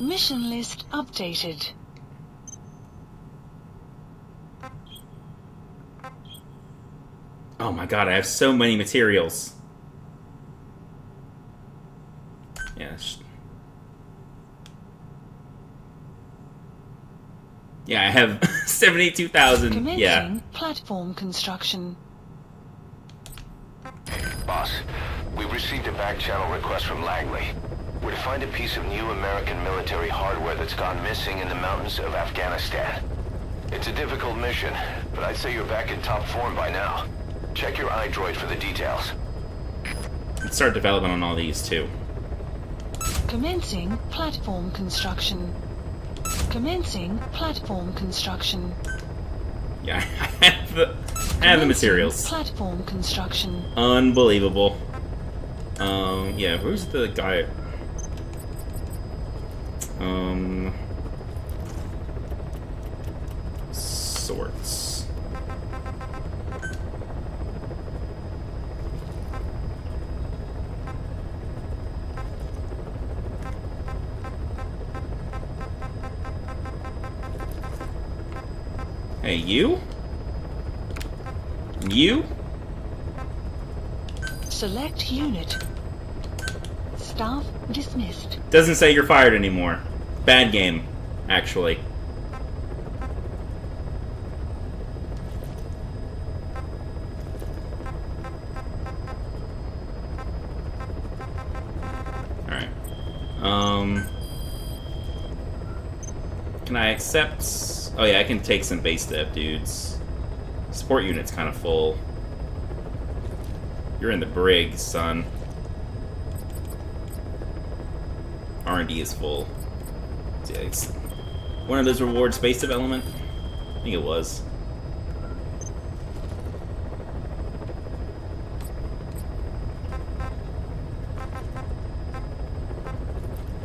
Mission list updated.
Oh my god, I have so many materials. Yeah. Yeah, I have 72,000.
Commencing
Yeah.
platform construction.
Boss, we received a back-channel request from Langley. We're to find a piece of new American military hardware that's gone missing in the mountains of Afghanistan. It's a difficult mission, but I'd say you're back in top form by now. Check your iDroid for the details.
Let's start development on all these, too.
Commencing platform construction. Commencing platform construction.
Yeah, I have the materials.
Platform construction.
Unbelievable. Yeah, who's the guy? Sorts. Hey, you? You?
Select unit. Staff dismissed.
Doesn't say you're fired anymore. Bad game, actually. Alright. Can I accept... Oh yeah, I can take some base dev dudes. Support unit's kind of full. You're in the brig, son. R&D is full. Yeah, it's one of those reward space development. I think it was.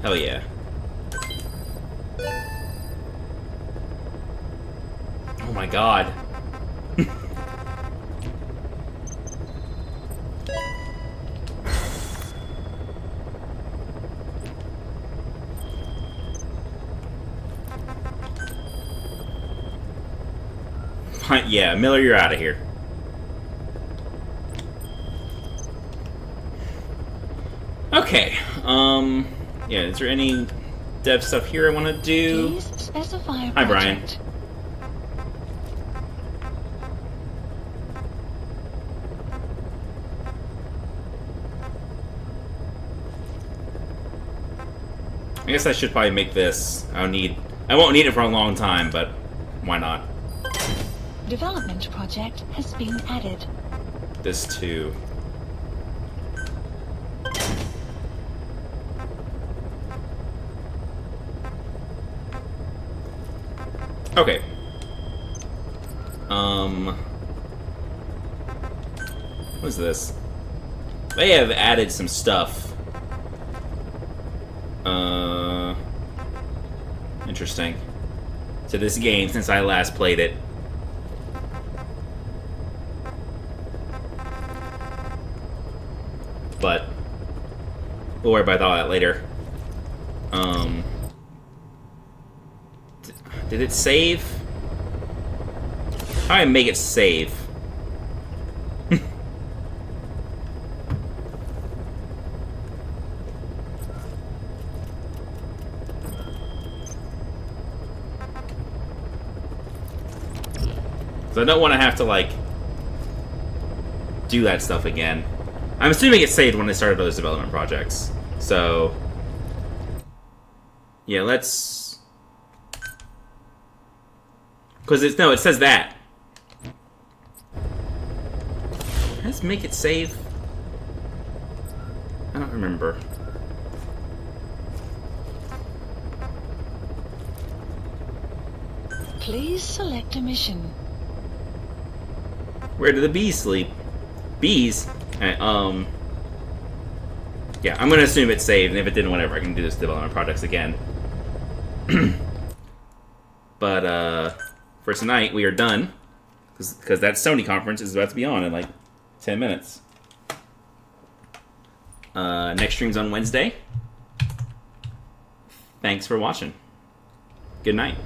Hell yeah. Oh my god. Yeah, Miller, you're out of here. Okay, yeah, is there any dev stuff here I want to do?
Please specify a
Hi, Brian.
project.
I guess I should probably make this. I won't need it for a long time, but why not?
Development project has been added.
This too. Okay. What is this? They have added some stuff. Interesting. To this game since I last played it. But we'll worry about all that later. Did it save? How do I make it save? So I don't want to have to, like, do that stuff again. I'm assuming it saved when I started those development projects. So, yeah, let's... Because it's... No, it says that. Let's make it save. I don't remember.
Please select a mission.
Where do the bees sleep? Bees? Yeah, I'm gonna assume it's saved, and if it didn't, whatever, I can do this development projects again. But, for tonight, we are done. Because that Sony conference is about to be on in, like, 10 minutes. Next stream's on Wednesday. Thanks for watching. Good night.